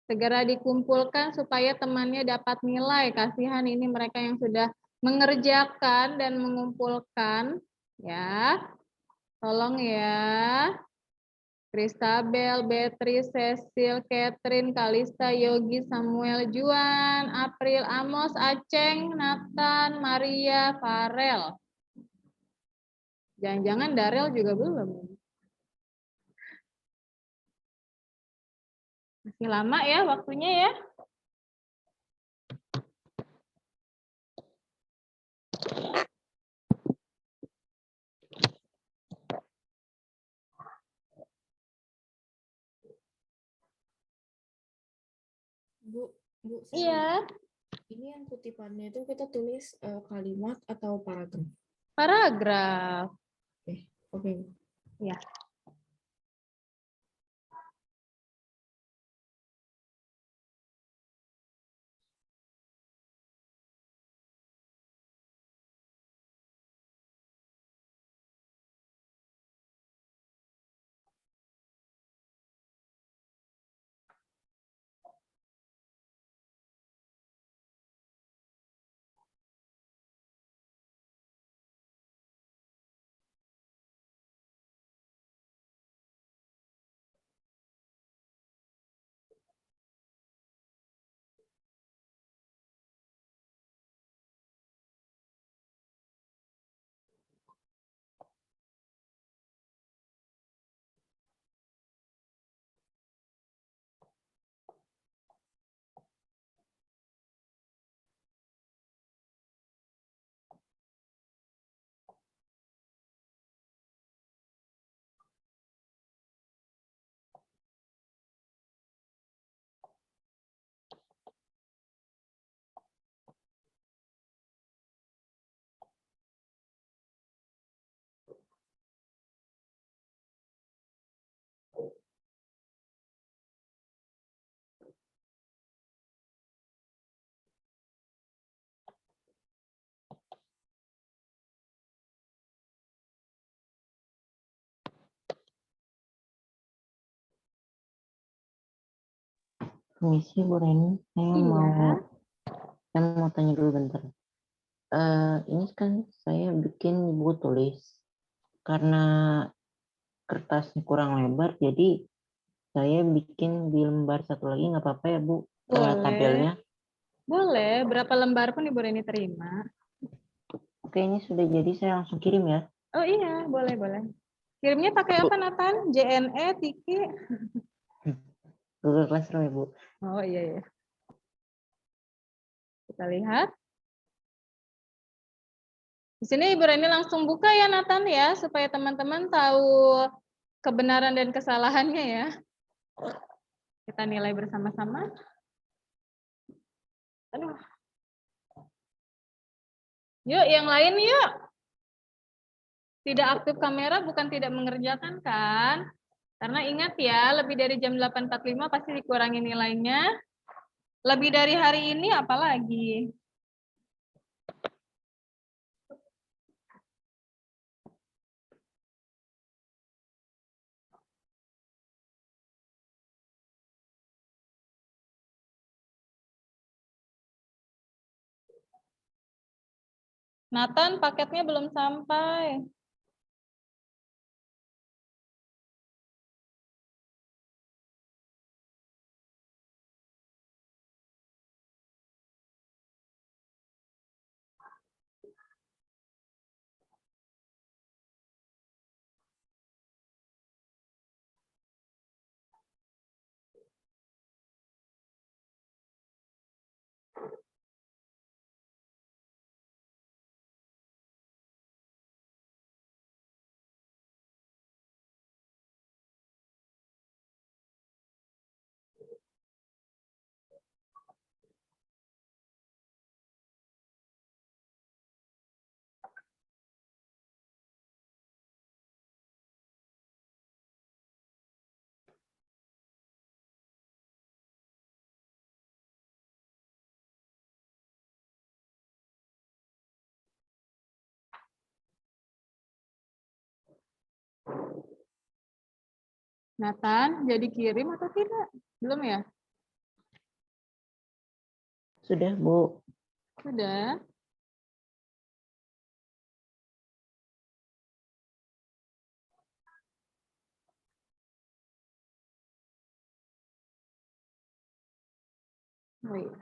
Segera dikumpulkan supaya temannya dapat nilai. Kasihan ini mereka yang sudah mengerjakan dan mengumpulkan. Ya, tolong ya. Kristabel, Beatrice, Cecil, Catherine, Kalista, Yogi, Samuel, Juan, April, Amos, Aceng, Nathan, Maria, Farel. Jangan-jangan Darel juga belum. Masih lama ya waktunya ya. Bu, Iya. Ini yang kutipannya itu kita tulis kalimat atau paragraf? Paragraf. Oke. Ya. Permisi Bu Reni, Iya. saya mau tanya dulu bentar. Ini kan saya bikin buku tulis karena kertasnya kurang lebar, jadi saya bikin di lembar satu lagi nggak apa-apa ya Bu? Boleh. Tabelnya. Boleh. Berapa lembar pun Ibu Reni terima. Oke, ini sudah jadi, saya langsung kirim ya. Oh iya, boleh, boleh. Kirimnya pakai apa, Nathan? JNE, Tiki? Google Classroom ya Bu. Oh iya, iya. Kita lihat. Di sini Ibu Reni langsung buka ya, Nathan ya, supaya teman-teman tahu kebenaran dan kesalahannya ya. Kita nilai bersama-sama. Aduh. Yuk, yang lain yuk. Tidak aktif kamera bukan tidak mengerjakan kan? Karena ingat ya, lebih dari jam 8.45 pasti dikurangi nilainya. Lebih dari hari ini apalagi? Nathan, paketnya belum sampai. Nathan, jadi kirim atau tidak? Belum ya? Sudah Bu. Sudah. Oh iya.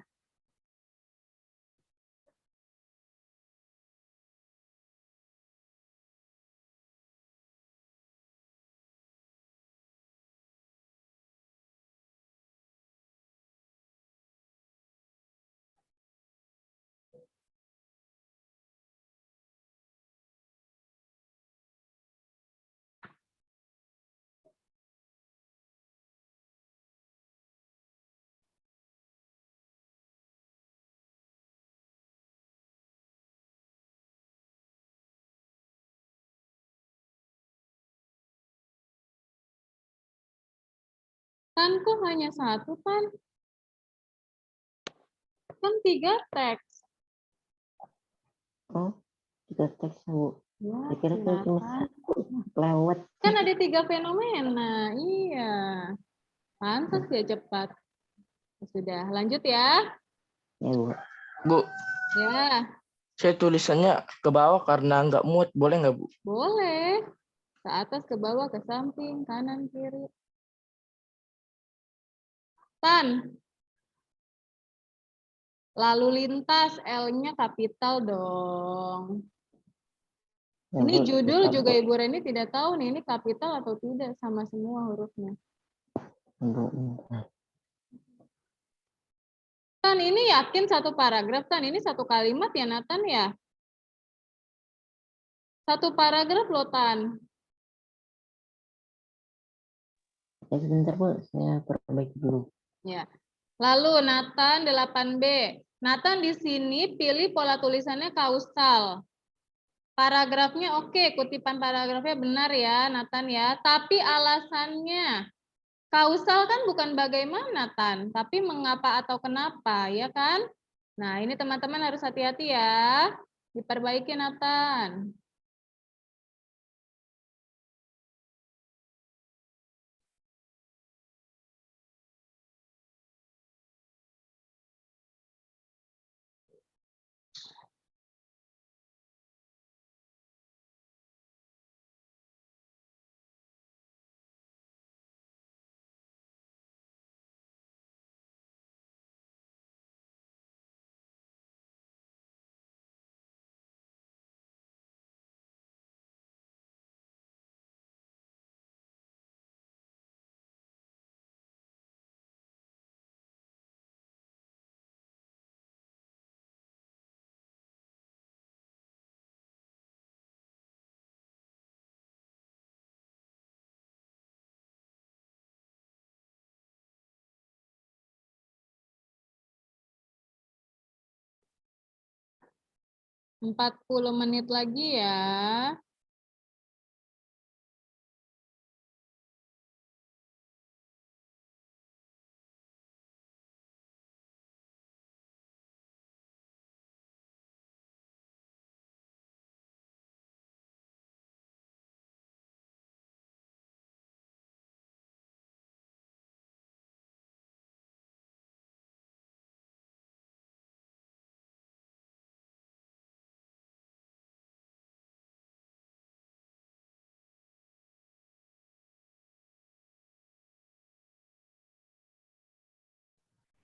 Kan kok hanya satu kan? Kan 3 teks. Oh, 3 teks Bu. Ya, Saya kira saya cuma silakan. 1 lewat. Kan ada 3 fenomena. Iya. Pantas ya cepat. Sudah, lanjut ya. Ya Bu. Bu, Ya, saya tulisannya ke bawah karena nggak muat. Boleh nggak, Bu? boleh. Ke atas, ke bawah, ke samping, kanan, kiri. Tan. Lalu lintas, L-nya kapital dong. Ya, Ini Bu, judul susah, juga Bu. Ibu Reni tidak tahu nih, ini kapital atau tidak, sama semua hurufnya. Bu. Tan, ini yakin satu paragraf, Tan? Ini satu kalimat ya, Nathan ya? Satu paragraf loh, Tan. Ya, sebentar Bu, saya perbaiki dulu. Ya. Lalu Nathan 8B. Nathan di sini pilih pola tulisannya kausal. Paragrafnya oke, kutipan paragrafnya benar ya, Nathan ya. Tapi alasannya, kausal kan bukan bagaimana, Tan, tapi mengapa atau kenapa, ya kan? Nah, ini teman-teman harus hati-hati ya. Diperbaiki, Nathan. Empat 40 menit lagi ya.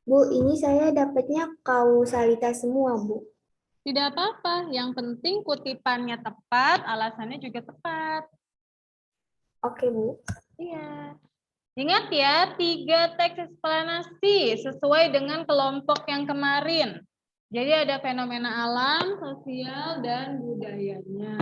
Bu, ini saya dapatnya kausalitas semua, Bu. Tidak apa-apa, yang penting kutipannya tepat, alasannya juga tepat. Oke, Bu. Iya. Ingat ya, 3 teks eksplanasi sesuai dengan kelompok yang kemarin. Jadi ada fenomena alam, sosial, dan budayanya.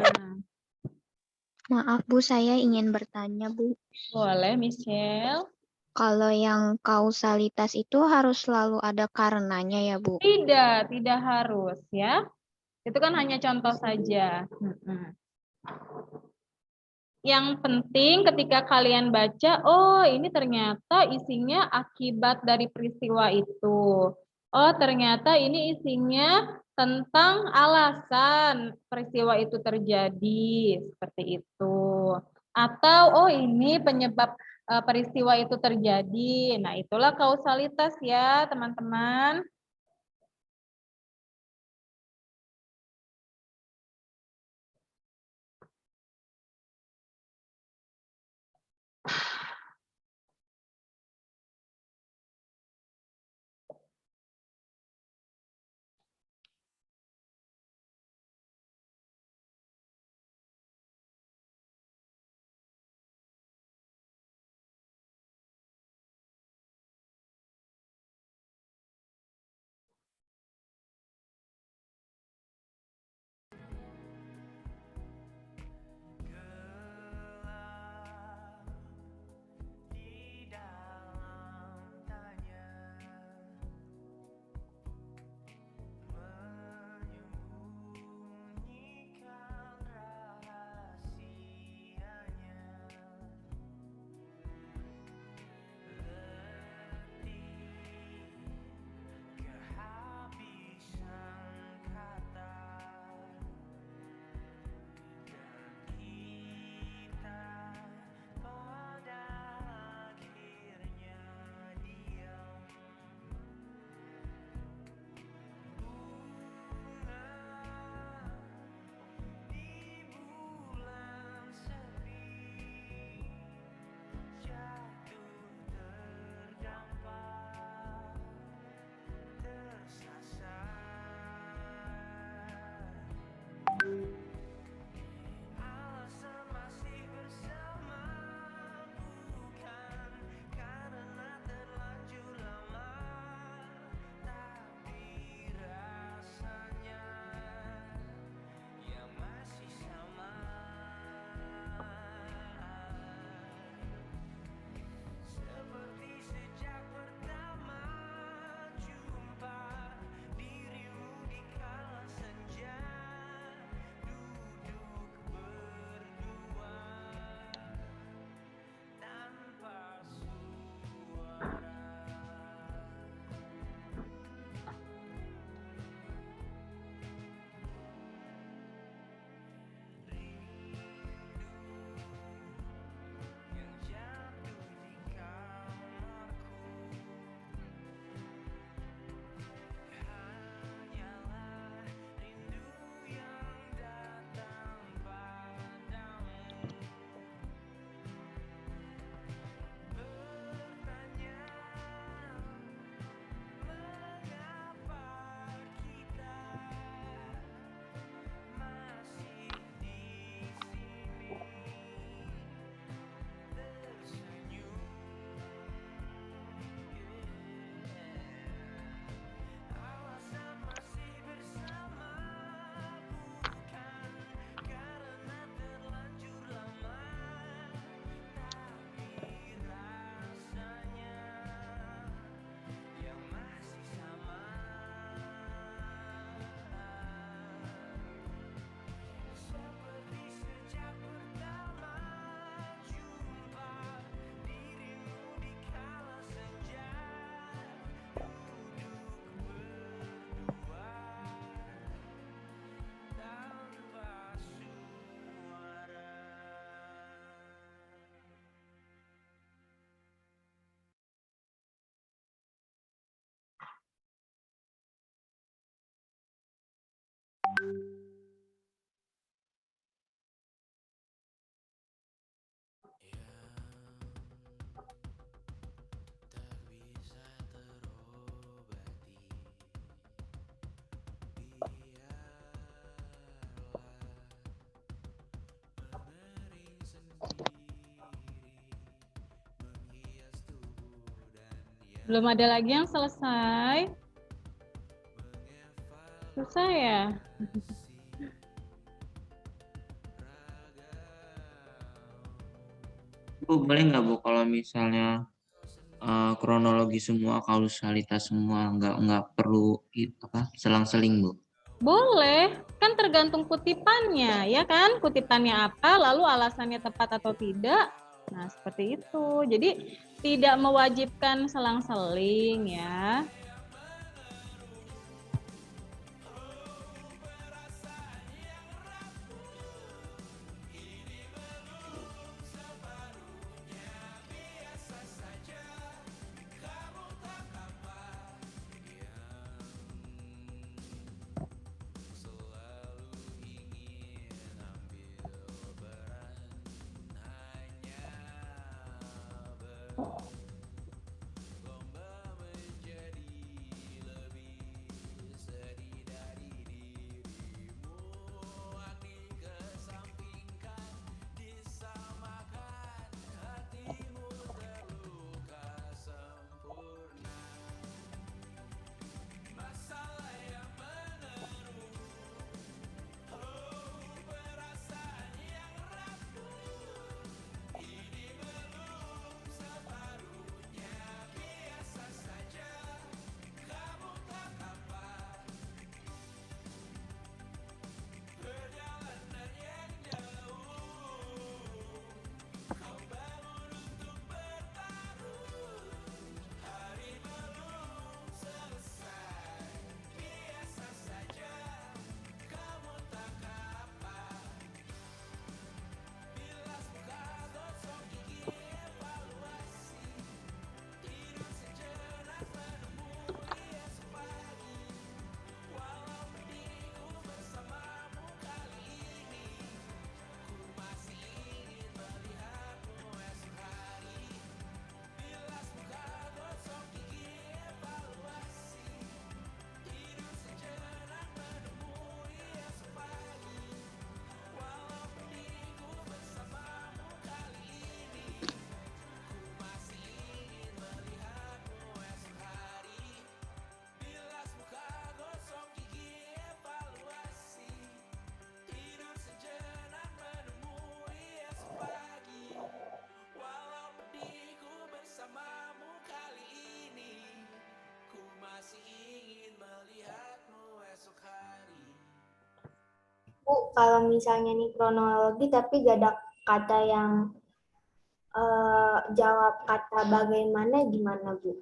Maaf Bu, saya ingin bertanya Bu. Boleh, Michelle? Kalau yang kausalitas itu harus selalu ada karenanya ya Bu? Tidak harus ya. Itu kan hanya contoh saja. Yang penting ketika kalian baca, oh ini ternyata isinya akibat dari peristiwa itu. Oh ternyata ini isinya tentang alasan peristiwa itu terjadi, seperti itu. Atau oh ini penyebab peristiwa itu terjadi. Nah itulah kausalitas ya teman-teman. Belum ada lagi yang selesai. Susah ya? Bu, boleh nggak Bu kalau misalnya kronologi semua, kausalitas semua, nggak perlu selang-seling Bu? Boleh, kan tergantung kutipannya, ya kan? Kutipannya apa, lalu alasannya tepat atau tidak. Nah, seperti itu. Jadi tidak mewajibkan selang-seling ya. Bu, kalau misalnya nih kronologi tapi gak ada kata yang jawab kata bagaimana gimana Bu?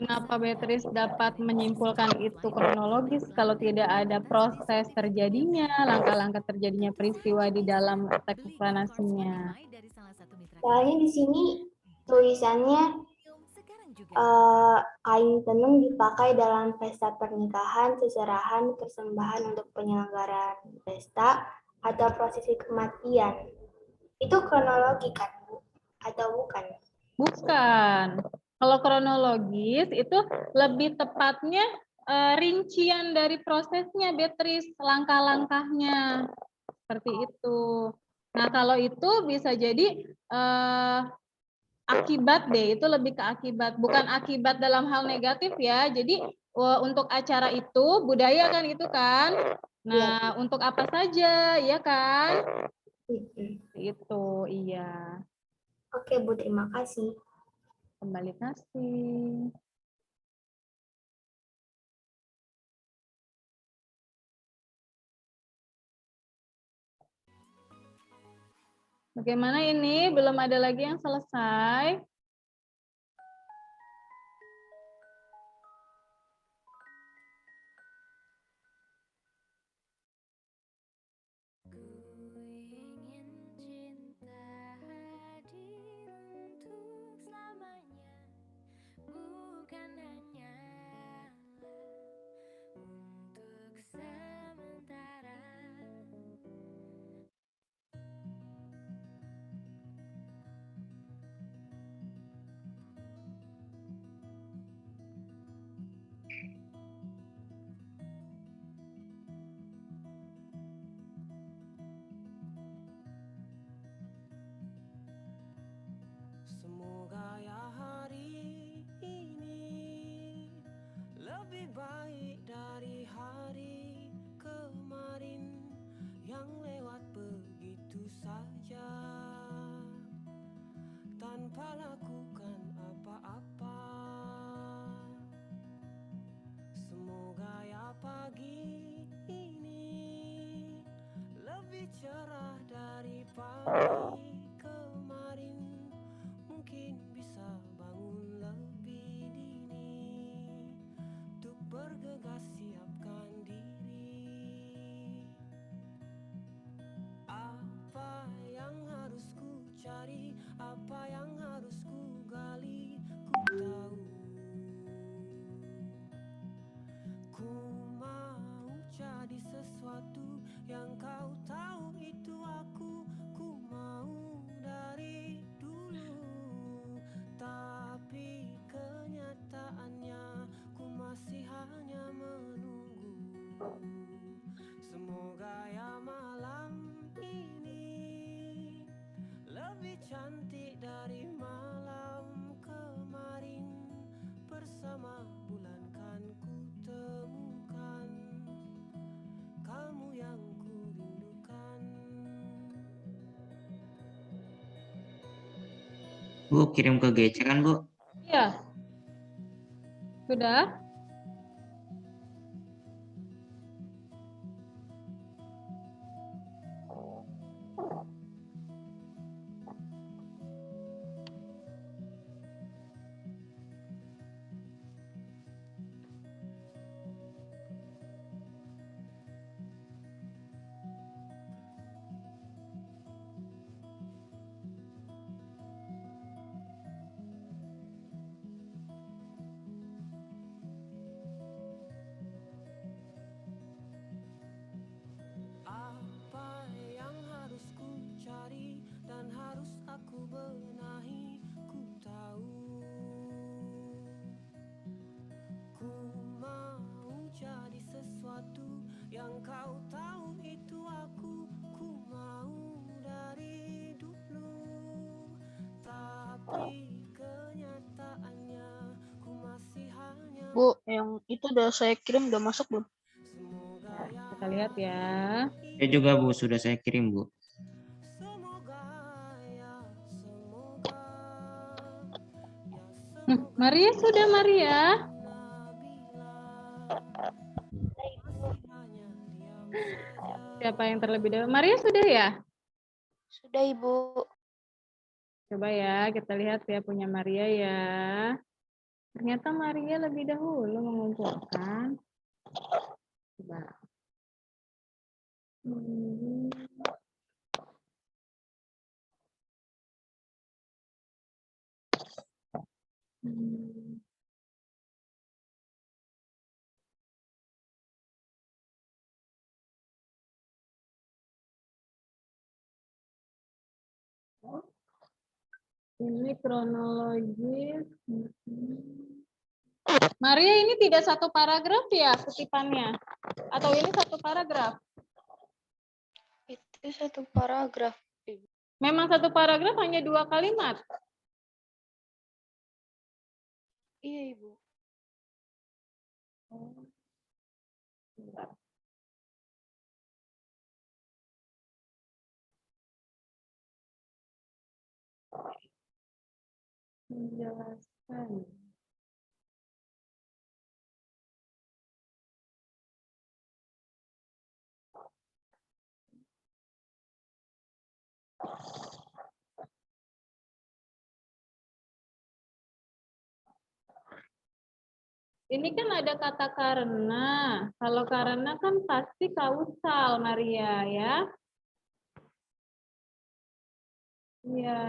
Kenapa Beatrice dapat menyimpulkan itu kronologis kalau tidak ada proses terjadinya, langkah-langkah terjadinya peristiwa di dalam teks eksplanasinya? Soalnya di sini tulisannya kain tenun dipakai dalam pesta pernikahan, seserahan, persembahan untuk penyelenggaraan pesta, atau prosesi kematian. Itu kronologi kan, Bu? Atau bukan? Bukan. Kalau kronologis itu lebih tepatnya rincian dari prosesnya, Beatrice, langkah-langkahnya. Seperti itu. Nah, kalau itu bisa jadi akibat deh, itu lebih ke akibat, bukan akibat dalam hal negatif ya. Jadi untuk acara itu budaya kan itu kan. Nah, untuk apa saja ya kan? Itu iya. Oke Bu, terima kasih. Kembali kasih. Bagaimana ini? Belum ada lagi yang selesai. Bukan hanya untuk sementara. cerah dari pagi kemarin. Mungkin bisa bangun lebih dini untuk bergegas siapkan diri. Apa yang harus ku cari, apa yang harus ku gali, ku tahu. Ku mau jadi sesuatu yang kau tahu itu aku. Ku mau dari dulu, tapi kenyataannya ku masih hanya menunggu. Semoga ya malam ini lebih cantik dari malam kemarin. Bersama bulan kan ku temukan kamu yang ku rindukan. Bu, kirim ke GC kan, Bu? Iya. Sudah? Apa yang harus ku cari dan harus aku benahi, ku tahu. Ku mau jadi sesuatu yang kau tahu itu aku. Ku mau dari dulu, tapi kenyataannya ku masih hanya. Bu, yang itu udah saya kirim, udah masuk belum? Kita lihat ya. Ya juga, Bu, sudah saya kirim, Bu. Maria sudah, Maria. Siapa yang terlebih dahulu? Maria sudah ya? Sudah, Ibu. Coba ya, kita lihat ya punya Maria ya. Ternyata Maria lebih dahulu mengumpulkan. Coba. Ini kronologis. Maria, ini tidak satu paragraf ya kutipannya? Atau ini satu paragraf? Itu satu paragraf, Ibu. Memang satu paragraf hanya 2 kalimat? Iya, Ibu. Menjelaskan. Ini kan ada kata karena. Kalau karena kan pasti kausal, Maria ya. Iya.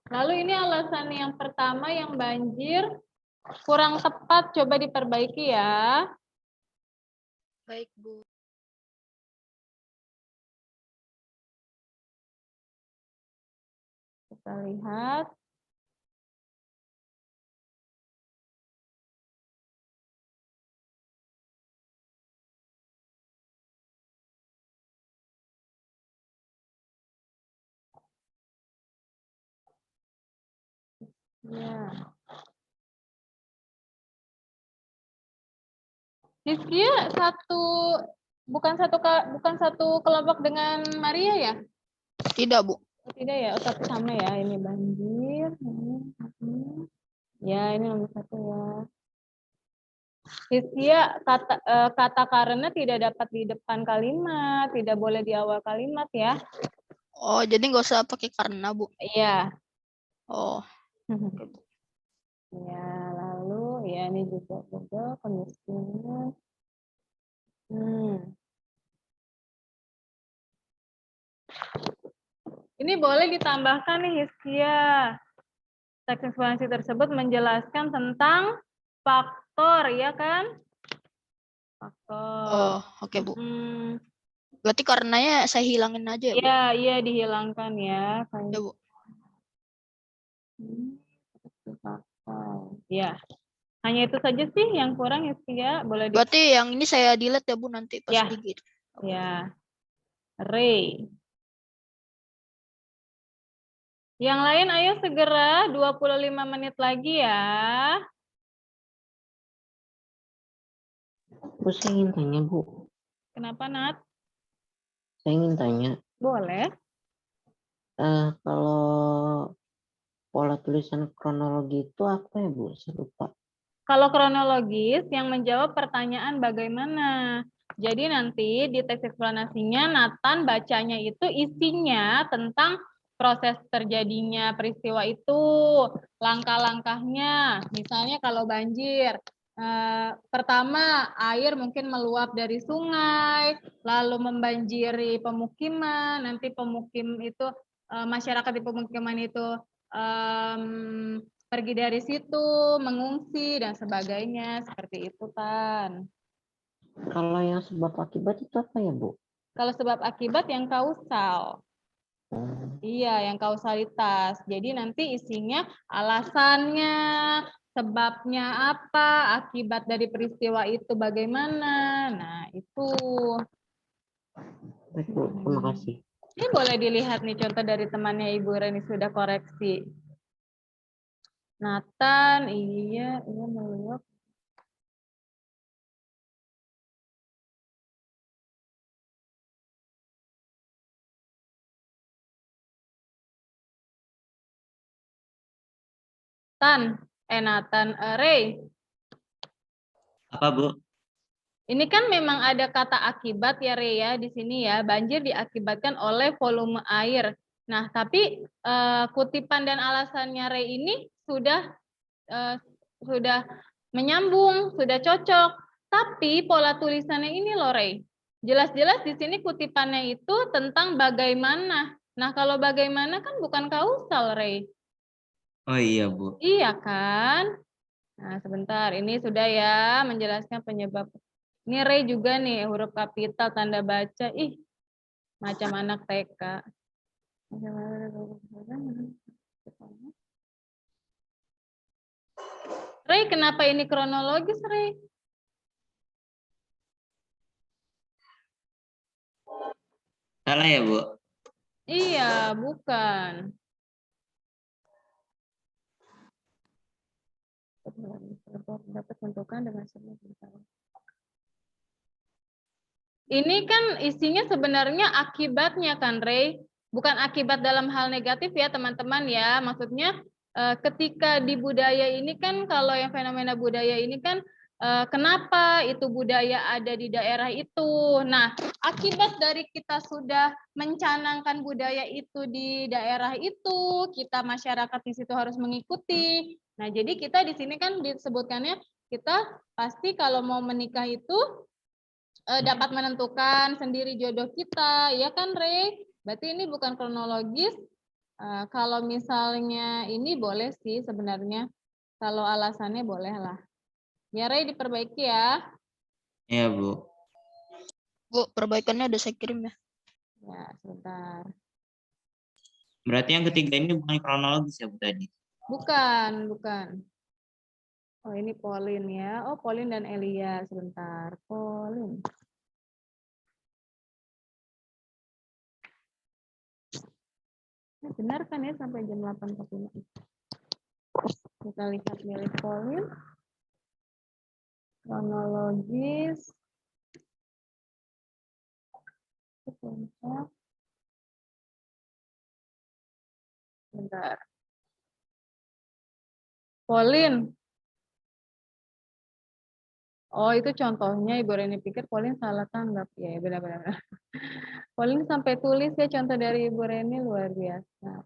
Lalu ini alasan yang pertama yang banjir kurang tepat, coba diperbaiki ya. Baik, Bu. Kita lihat. Ya. Rizkia bukan satu kelompok dengan Maria ya? Tidak, Bu. Oh, tidak ya, tapi sama ya. Ini banjir. Ya, ini nomor 1 ya. Hizkia, kata karena tidak dapat di depan kalimat, tidak boleh di awal kalimat ya. Oh, jadi nggak usah pakai karena, Bu. Iya. Oh. Ya, lalu ya ini juga kemiskinan. Ini boleh ditambahkan nih Hizkia. Teks eksplorasi tersebut menjelaskan tentang faktor, ya kan? Faktor. Oh, oke, Bu. Berarti karenanya saya hilangin aja ya, Bu? Iya, iya dihilangkan ya. Ya, Bu. Ya, hanya itu saja sih yang kurang ya, boleh. Berarti yang ini saya delete ya, Bu, nanti pas ya. digit. Ya, Ray. Yang lain ayo segera 25 menit lagi ya. Bu, saya ingin tanya, Bu. Kenapa, Nat? Saya ingin tanya. Boleh. Kalau pola tulisan kronologi itu apa ya, Bu? Saya lupa. Kalau kronologis yang menjawab pertanyaan bagaimana. Jadi nanti di teks eksplanasinya Nathan bacanya itu isinya tentang proses terjadinya peristiwa itu, langkah-langkahnya. Misalnya kalau banjir, pertama air mungkin meluap dari sungai, lalu membanjiri pemukiman, nanti pemukim itu masyarakat di pemukiman itu pergi dari situ, mengungsi dan sebagainya, seperti itu kan. Kalau yang sebab akibat itu apa ya, Bu? Kalau sebab akibat yang kausal. Iya, yang kausalitas. Jadi nanti isinya alasannya, sebabnya apa, akibat dari peristiwa itu bagaimana. Nah, itu. Baik, Bu. Terima kasih. Ini boleh dilihat nih contoh dari temannya Ibu Reni sudah koreksi. Nathan, iya meluap. Nathan, Ray. Apa, Bu? Ini kan memang ada kata akibat ya, Ray ya, di sini ya. Banjir diakibatkan oleh volume air. Nah, tapi kutipan dan alasannya Ray ini sudah menyambung, sudah cocok. Tapi pola tulisannya ini loh, Ray. Jelas-jelas di sini kutipannya itu tentang bagaimana. Nah, kalau bagaimana kan bukan kausal, Ray. Oh iya, Bu. Iya kan? Nah, sebentar. Ini sudah ya menjelaskan penyebab. Ini Ray juga nih, huruf kapital, tanda baca. Ih, macam anak TK. Ray, kenapa ini kronologis, Ray? Salah ya, Bu? Iya, bukan. Dapat tentukan dengan semua. Ini kan isinya sebenarnya akibatnya kan, Ray? Bukan akibat dalam hal negatif ya, teman-teman ya. Maksudnya ketika di budaya ini kan, kalau yang fenomena budaya ini kan, kenapa itu budaya ada di daerah itu. Nah, akibat dari kita sudah mencanangkan budaya itu di daerah itu, kita masyarakat di situ harus mengikuti. Nah, jadi kita di sini kan disebutkannya, kita pasti kalau mau menikah itu dapat menentukan sendiri jodoh kita, ya kan, Ray? Berarti ini bukan kronologis. Kalau misalnya ini boleh sih sebenarnya. Kalau alasannya boleh lah. Ya, Ray, diperbaiki ya. Iya, Bu. Bu, perbaikannya udah saya kirim ya. Ya, sebentar. Berarti yang ketiga ini bukan kronologis ya, Bu, tadi? Bukan, bukan. Oh, ini Pauline ya. Oh, Pauline dan Elia. Sebentar. Pauline. Benar kan ya sampai jam 8.45? Kita lihat milik Pauline. Kronologis. Bentar. Pauline. Oh, itu contohnya Ibu Reni pikir Pauline salah tanggap. Ya, benar-benar. Pauline sampai tulis ya contoh dari Ibu Reni, luar biasa.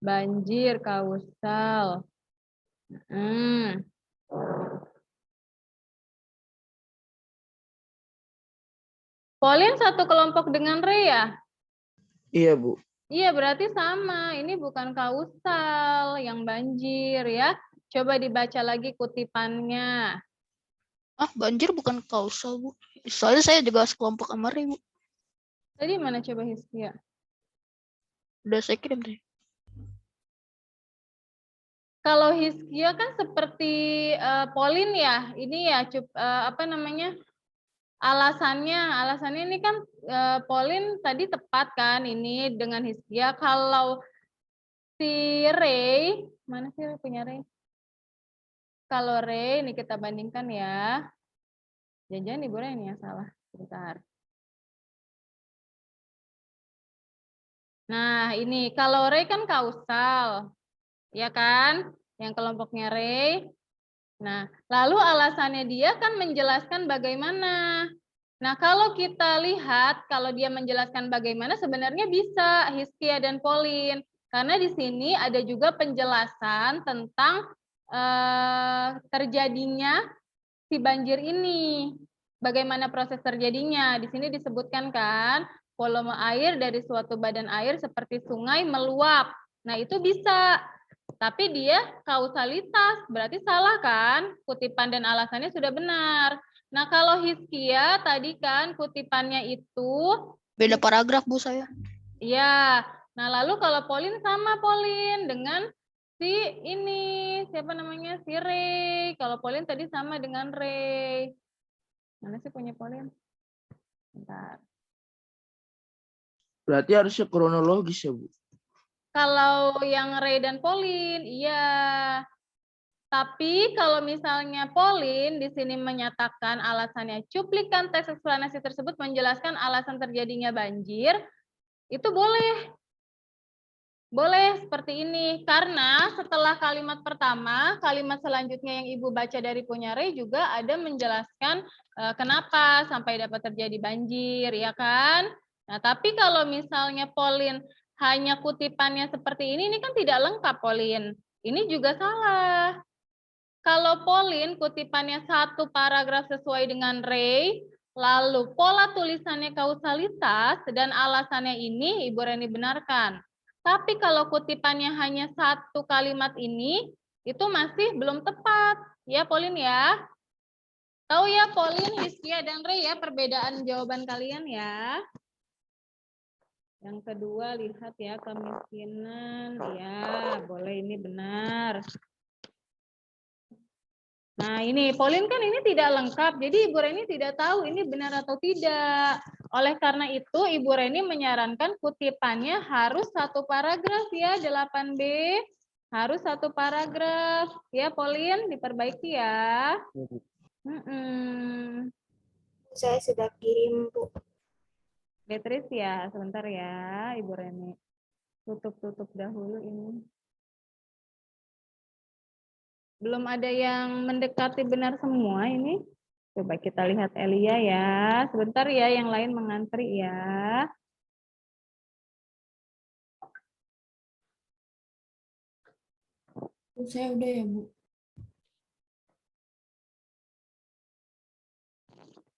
Banjir, kausal. Pauline satu kelompok dengan Ray ya? Iya, Bu. Iya, berarti sama. Ini bukan kausal yang banjir ya. Coba dibaca lagi kutipannya. Ah, banjir bukan kausal, Bu. Soalnya saya juga sekelompok sama Ray, Bu. Tadi mana coba Hiskia? Udah saya kirim deh. Kalau Hiskia kan seperti Pauline ya. Ini ya apa namanya? Alasannya ini kan Pauline tadi tepat kan ini dengan Hiskia. Kalau si Ray, mana sih Ray punya Ray? Kalau Ray, ini kita bandingkan ya. Jangan-jangan Ibu Ray ini yang salah. Bentar. Nah, ini kalau Ray kan kausal. Ya kan? Yang kelompoknya Ray. Nah, lalu alasannya dia kan menjelaskan bagaimana. Nah, kalau kita lihat, kalau dia menjelaskan bagaimana, sebenarnya bisa Hiskia dan Pauline. Karena di sini ada juga penjelasan tentang terjadinya si banjir ini. Bagaimana proses terjadinya. Di sini disebutkan kan, volume air dari suatu badan air seperti sungai meluap. Nah, itu bisa. Tapi dia kausalitas, berarti salah kan? Kutipan dan alasannya sudah benar. Nah, kalau Hiskia tadi kan kutipannya itu beda paragraf, Bu, saya. Iya. Nah, lalu kalau Pauline sama Pauline dengan si ini, siapa namanya? Si Ray. Kalau Pauline tadi sama dengan Ray. Mana sih punya Pauline? Bentar. Berarti harusnya kronologis ya, Bu? Kalau yang Ray dan Pauline, iya. Tapi kalau misalnya Pauline di sini menyatakan alasannya cuplikan teks eksplanasi tersebut menjelaskan alasan terjadinya banjir, itu boleh. Boleh seperti ini. Karena setelah kalimat pertama, kalimat selanjutnya yang Ibu baca dari punya Ray juga ada menjelaskan kenapa sampai dapat terjadi banjir, ya kan? Nah, tapi kalau misalnya Pauline hanya kutipannya seperti ini kan tidak lengkap, Pauline. Ini juga salah. Kalau Pauline kutipannya satu paragraf sesuai dengan Ray, lalu pola tulisannya kausalitas dan alasannya ini Ibu Reni benarkan. Tapi kalau kutipannya hanya satu kalimat ini, itu masih belum tepat. Ya Pauline ya. Tahu ya Pauline, Hiskia, dan Ray ya perbedaan jawaban kalian ya. Yang kedua lihat ya kemiskinan. Ya boleh ini benar. Nah ini, Pauline kan ini tidak lengkap, jadi Ibu Reni tidak tahu ini benar atau tidak. Oleh karena itu, Ibu Reni menyarankan kutipannya harus satu paragraf ya, 8B. Harus satu paragraf. Ya, Pauline, diperbaiki ya. Saya sudah kirim, Bu. Beatrice ya, sebentar ya, Ibu Reni. Tutup dahulu ini. Belum ada yang mendekati benar semua ini. Coba kita lihat Elia ya. Sebentar ya, yang lain mengantri ya. Saya udah ya, Bu.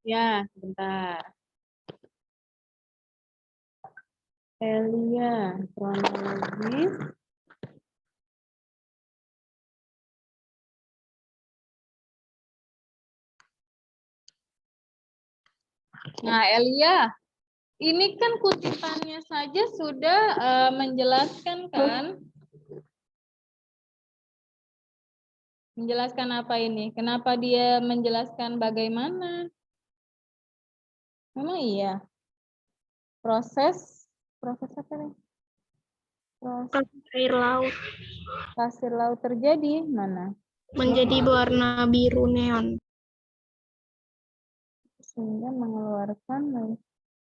Ya, sebentar. Elia, kronologis. Nah, Elia, ini kan kutipannya saja sudah menjelaskan kan? Menjelaskan apa ini? Kenapa dia menjelaskan bagaimana? Memang iya. Proses apa nih? Proses air laut pasir laut terjadi mana? menjadi warna biru neon. Sehingga mengeluarkan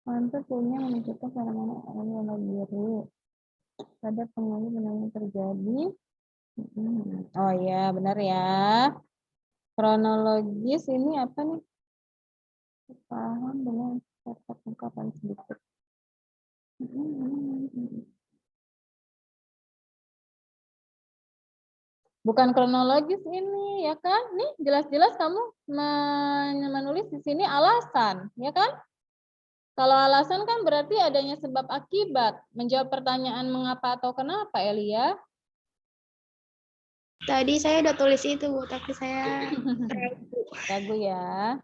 mantul punya menunjukkan fenomena warna biru pada pengaruh yang terjadi. Oh ya, benar ya. Kronologis ini apa nih? Paham dengan kata ungkapan sedikit. Bukan kronologis ini, ya kan? Nih, jelas-jelas kamu menulis di sini alasan, ya kan? Kalau alasan kan berarti adanya sebab akibat. Menjawab pertanyaan mengapa atau kenapa, Elia? Tadi saya udah tulis itu, Bu, tapi saya Ragu ya.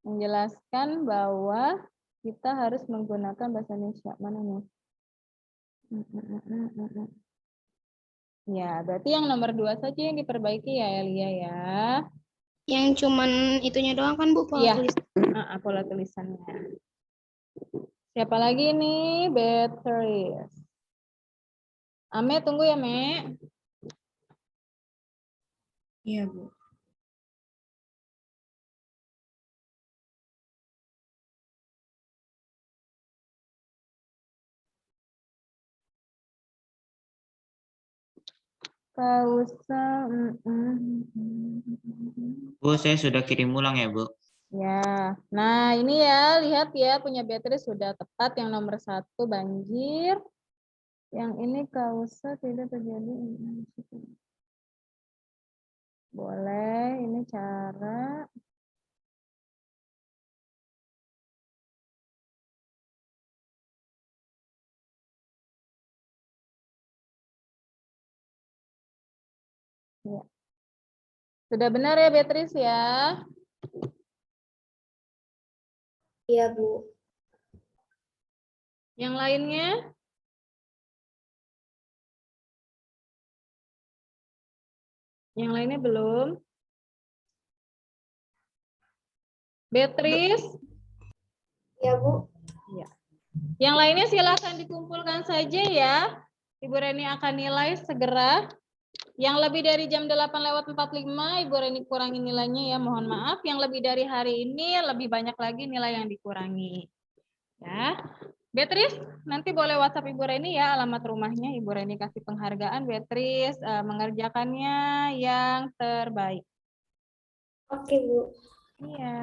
Menjelaskan bahwa kita harus menggunakan bahasa Indonesia. Mana nih? Ya, berarti yang nomor 2 saja yang diperbaiki ya, Elia ya. yang cuman itunya doang kan, Bu, pola Iya, tulis. pola tulisannya. Siapa lagi nih? Beatrice. Ame, tunggu ya, Me. Iya, Bu. Kausa. Bu, saya sudah kirim ulang ya, Bu. Ya, nah ini ya, lihat ya, punya Beatrice sudah tepat. Yang nomor 1 banjir. Yang ini kausa tidak terjadi. Boleh, ini cara. Ya. Sudah benar ya, Beatrice ya? Iya, Bu. Yang lainnya? Yang lainnya belum? Beatrice? Iya, Bu. Ya. Yang lainnya silakan dikumpulkan saja ya. Ibu Reni akan nilai segera. Yang lebih dari jam 8:45, Ibu Reni kurangi nilainya ya, mohon maaf. Yang lebih dari hari ini, lebih banyak lagi nilai yang dikurangi. Ya. Beatrice, nanti boleh WhatsApp Ibu Reni ya, alamat rumahnya. Ibu Reni kasih penghargaan, Beatrice mengerjakannya yang terbaik. Oke, Bu. Iya.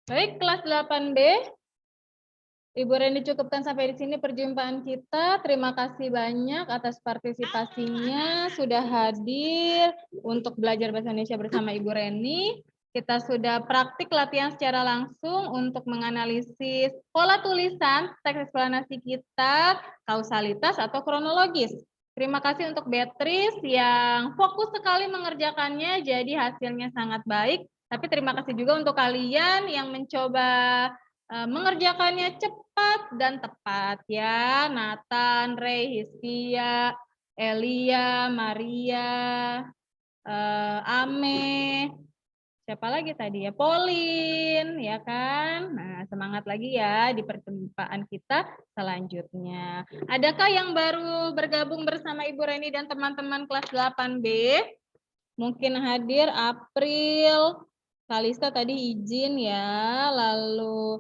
Baik, kelas 8B. Ibu Reni cukupkan sampai di sini perjumpaan kita. Terima kasih banyak atas partisipasinya, sudah hadir untuk belajar bahasa Indonesia bersama Ibu Reni. Kita sudah praktik latihan secara langsung untuk menganalisis pola tulisan teks eksplanasi kita, kausalitas atau kronologis. Terima kasih untuk Beatrice yang fokus sekali mengerjakannya, jadi hasilnya sangat baik. Tapi terima kasih juga untuk kalian yang mencoba mengerjakannya cepat dan tepat ya. Nathan, Ray, Hiskia, Elia, Maria, Ame, siapa lagi tadi ya? Pauline, ya kan? Nah, semangat lagi ya di perjumpaan kita selanjutnya. Adakah yang baru bergabung bersama Ibu Reni dan teman-teman kelas 8B? Mungkin hadir April, Kalista tadi izin ya, lalu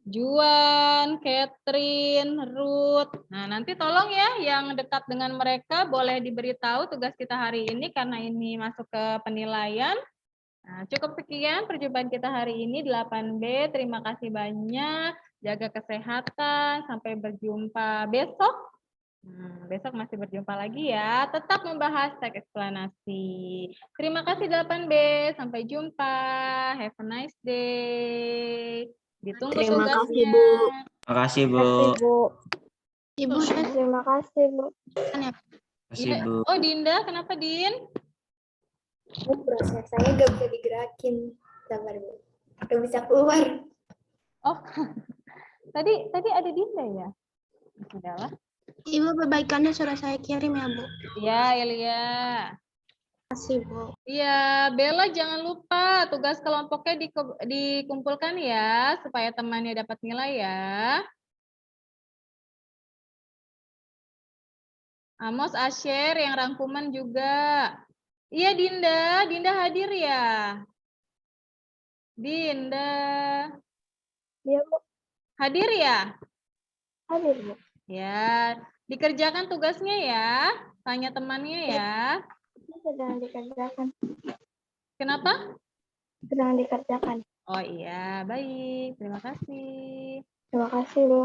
Juan, Catherine, Ruth. Nah, nanti tolong ya yang dekat dengan mereka boleh diberitahu tugas kita hari ini karena ini masuk ke penilaian. Nah, cukup sekian perjumpaan kita hari ini 8B. Terima kasih banyak. Jaga kesehatan. Sampai berjumpa besok. Besok masih berjumpa lagi ya. Tetap membahas teks eksplanasi. Terima kasih 8B. Sampai jumpa. Have a nice day. Ditunggu Terima tugasnya. kasih, Bu. Terima kasih, Bu. Ibu, Terima kasih, Bu. Terima kasih, Bu. Oh, Dinda, kenapa, Din? Proses saya nggak bisa digerakin. Sabar, Bu. Nggak bisa keluar. Oh, Tadi ada Dinda ya? Sudahlah. Ibu perbaikannya sudah saya kirim ya, Bu. Ya, Elia. Kasih, Bu. Iya, Bella jangan lupa tugas kelompoknya dikumpulkan ya, supaya temannya dapat nilai ya. Amos, Asher, yang rangkuman juga. Iya, Dinda hadir ya? Dinda. Iya, Bu. Hadir ya? Hadir, Bu. Ya, dikerjakan tugasnya ya. Tanya temannya ya. Sedang dikerjakan. Kenapa? Sedang dikerjakan. Oh iya, baik. Terima kasih. Terima kasih, Bu.